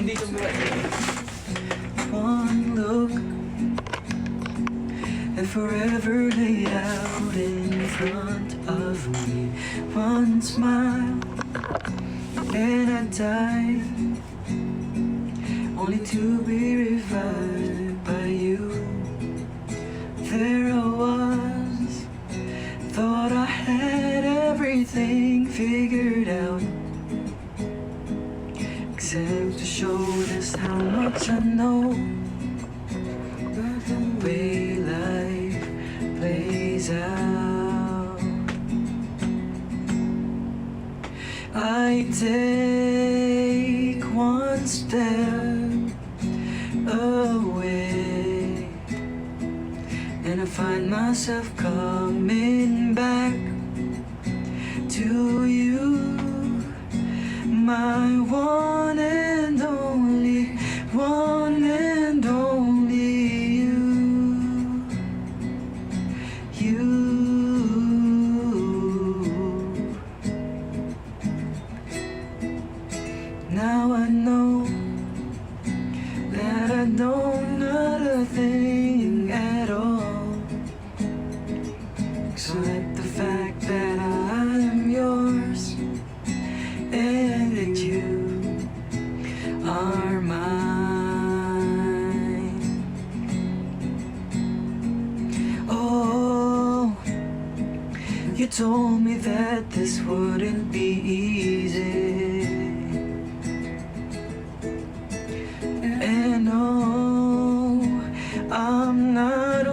Speaker 1: Dito mo one look and forever lay out in front of me. One smile and I die, only to be revived by you. There I was, thought I had everything figured out, except to show just how much I know about the way life plays out. I take one step away, and I find myself coming back to you, my one and only, one and only you. You. Now I know that I know not a thing at all, except the fact that I'm yours and that you are mine. Oh, you told me that this wouldn't be easy, and no, I'm not